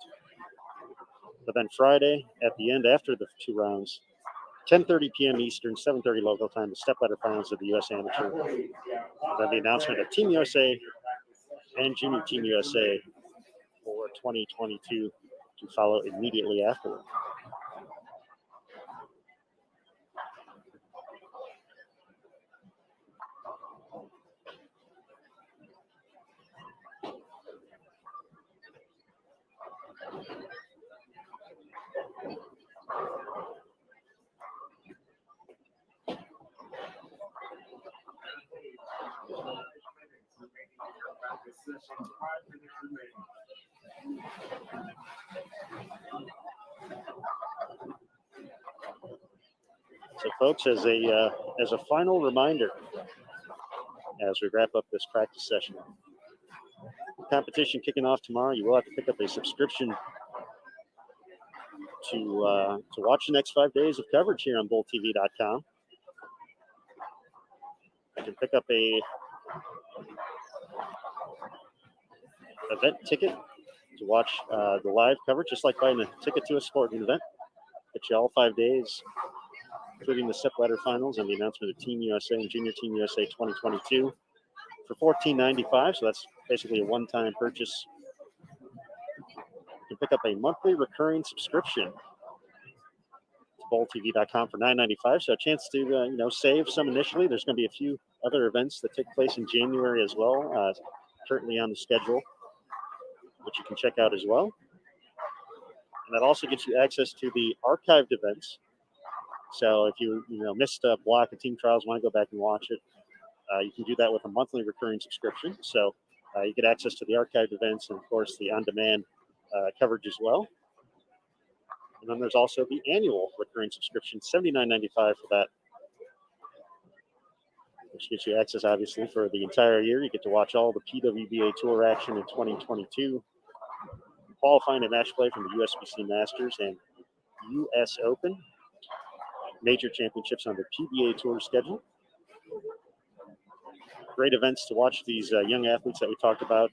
But then Friday, at the end, after the 2 rounds, 10:30 p.m. Eastern, 7:30 local time, the step-ladder finals of the U.S. Amateur. And then the announcement of Team USA and Junior Team USA for 2022 to follow immediately afterward. So, folks, as a final reminder, as we wrap up this practice session, competition kicking off tomorrow, you will have to pick up a subscription to watch the next 5 days of coverage here on BowlTV.com. You can pick up a event ticket to watch the live coverage, just like buying a ticket to a sporting event. Get you all 5 days, including the step-ladder finals and the announcement of Team USA and Junior Team USA 2022 for $14.95. So that's basically a one-time purchase. You can pick up a monthly recurring subscription to BowlTV.com for $9.95. So a chance to save some initially. There's going to be a few other events that take place in January as well, currently on the schedule, which you can check out as well. And that also gives you access to the archived events. So if you missed a block of team trials, want to go back and watch it, You can do that with a monthly recurring subscription. So you get access to the archived events and, of course, the on-demand coverage as well. And then there's also the annual recurring subscription, $79.95 for that, which gets you access, obviously, for the entire year. You get to watch all the PWBA Tour action in 2022, qualifying and match play from the USBC Masters and US Open, major championships on the PBA Tour schedule. Great events to watch these young athletes that we talked about,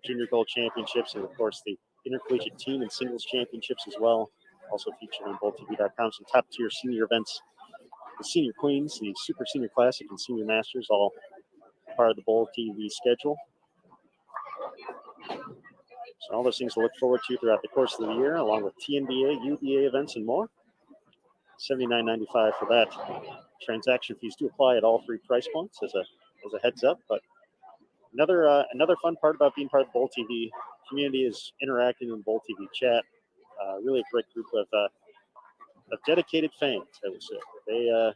junior gold championships, and of course the intercollegiate team and singles championships as well. Also featured on BowlTV.com. Some top tier senior events, the Senior Queens, the Super Senior Classic, and Senior Masters, all part of the Bowl TV schedule. So all those things to look forward to throughout the course of the year, along with TNBA, UBA events, and more. $79.95 for that. Transaction fees do apply at all three price points as a heads up. But another fun part about being part of the Bowl TV community is interacting in the Bowl TV chat. Really a great group of dedicated fans, I would say. They're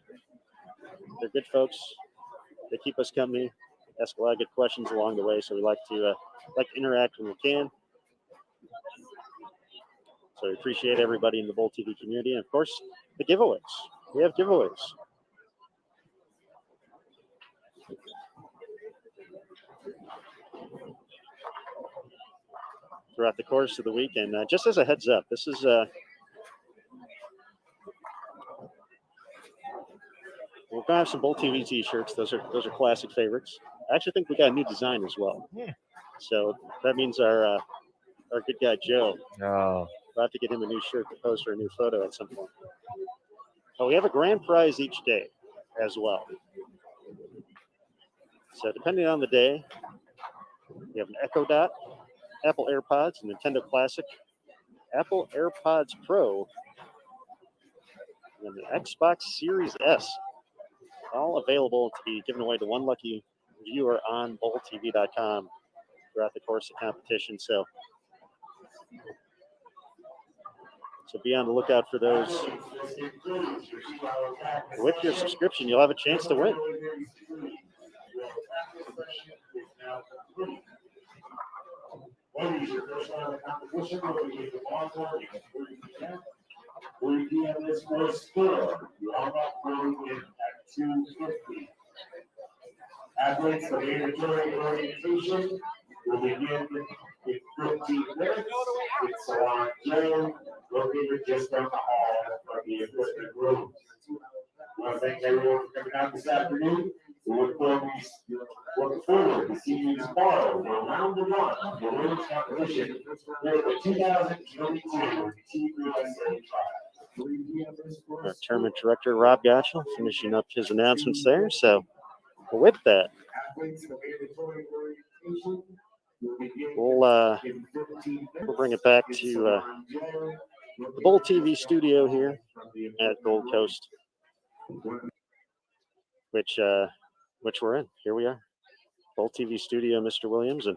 good folks. They keep us company, ask a lot of good questions along the way. So we like to interact when we can. So we appreciate everybody in the Bowl TV community, and of course the giveaways. We have giveaways. Throughout the course of the week, and just as a heads up, this is we're gonna have some Bowl TV T-shirts. Those are classic favorites. I actually think we got a new design as well. Yeah. So that means our good guy Joe. Oh. We'll have to get him a new shirt to post for a new photo at some point. But we have a grand prize each day as well. So depending on the day, we have an Echo Dot, Apple AirPods, a Nintendo Classic, Apple AirPods Pro, and the Xbox Series S, all available to be given away to one lucky viewer on BowlTV.com throughout the course of competition. So be on the lookout for those. With your subscription, you'll have a chance to win. What is your first round of competition? Will be the long-term, 3 p.m. this first score. You are not playing at 2:50. Athletes for mandatory orientation will begin in 15 minutes. It's Salon J, located just down the hall from the equipment room. I want to thank everyone for coming out this afternoon. We look forward to seeing you tomorrow for round one of the women's competition for the 2022 TBSA trial. Our tournament director, Rob Gottschall, finishing up his announcements there. So with that, we'll bring it back to the Bowl TV studio here at Gold Coast, which we're in. Here we are, Bowl TV studio, Mr. Williams, and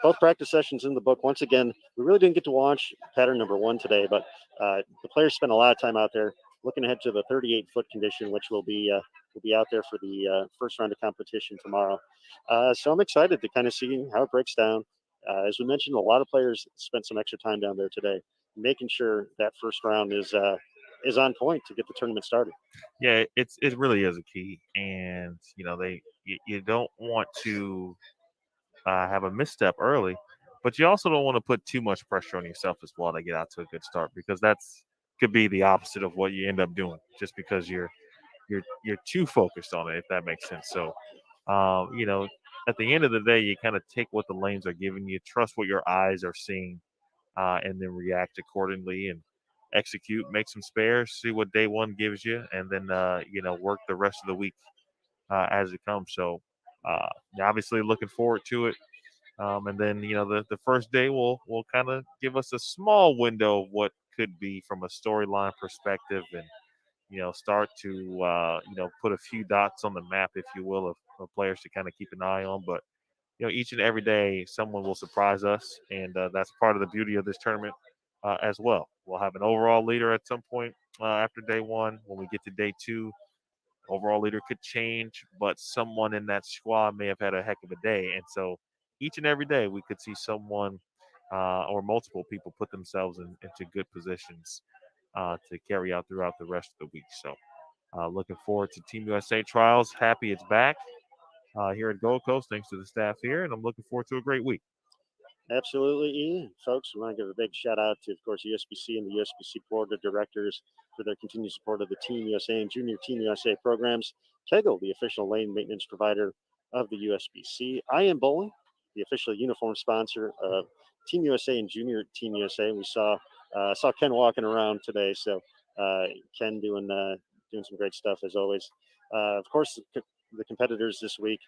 both practice sessions in the book. Once again, we really didn't get to watch pattern number 1 today, but the players spent a lot of time out there looking ahead to the 38-foot condition, which will be out there for the first round of competition tomorrow. So I'm excited to kind of see how it breaks down. As we mentioned, a lot of players spent some extra time down there today, making sure that first round is on point to get the tournament started. Yeah, it really is a key, and you don't want to have a misstep early, but you also don't want to put too much pressure on yourself as well to get out to a good start, because that's could be the opposite of what you end up doing, just because you're too focused on it, if that makes sense. So, at the end of the day, you kind of take what the lanes are giving you, trust what your eyes are seeing, and then react accordingly and execute, make some spares, see what day one gives you, and then work the rest of the week as it comes. So obviously looking forward to it. And then the first day will kind of give us a small window of what could be from a storyline perspective, and start to put a few dots on the map, if you will, of players to kind of keep an eye on. But each and every day someone will surprise us, and that's part of the beauty of this tournament as well. We'll have an overall leader at some point after day one. When we get to day two, overall leader could change, but someone in that squad may have had a heck of a day. And so each and every day we could see someone or multiple people put themselves into good positions to carry out throughout the rest of the week. So looking forward to Team USA trials. Happy it's back here at Gold Coast, thanks to the staff here, and I'm looking forward to a great week. Absolutely, Ian. Folks, we want to give a big shout out to, of course, USBC and the USBC Board of Directors for their continued support of the Team USA and Junior Team USA programs. Kegel, the official lane maintenance provider of the USBC. I Am Bowling, the official uniform sponsor of Team USA and Junior Team USA. We saw Ken walking around today, so Ken doing some great stuff as always. Of course, the competitors this week.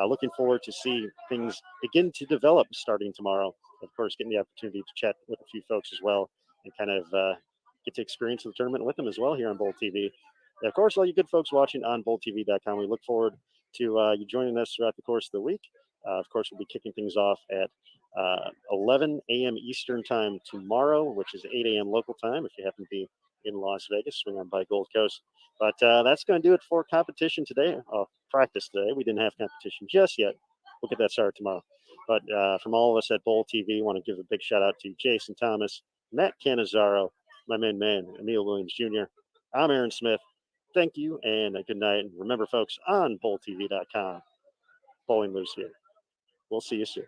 Looking forward to see things begin to develop starting tomorrow. Of course, getting the opportunity to chat with a few folks as well and kind of get to experience the tournament with them as well here on Bowl TV. And of course, all you good folks watching on BowlTV.com, we look forward to you joining us throughout the course of the week. Of course, we'll be kicking things off at 11 a.m. Eastern time tomorrow, which is 8 a.m. local time. If you happen to be in Las Vegas, swing on by Gold Coast. But that's going to do it for competition today. Practice today. We didn't have competition just yet. We'll get that started tomorrow. But from all of us at Bowl TV, I want to give a big shout out to Jason Thomas, Matt Cannizzaro, my main man, Emil Williams Jr. I'm Aaron Smith. Thank you and a good night. And remember, folks, on BowlTV.com, bowling lives here. We'll see you soon.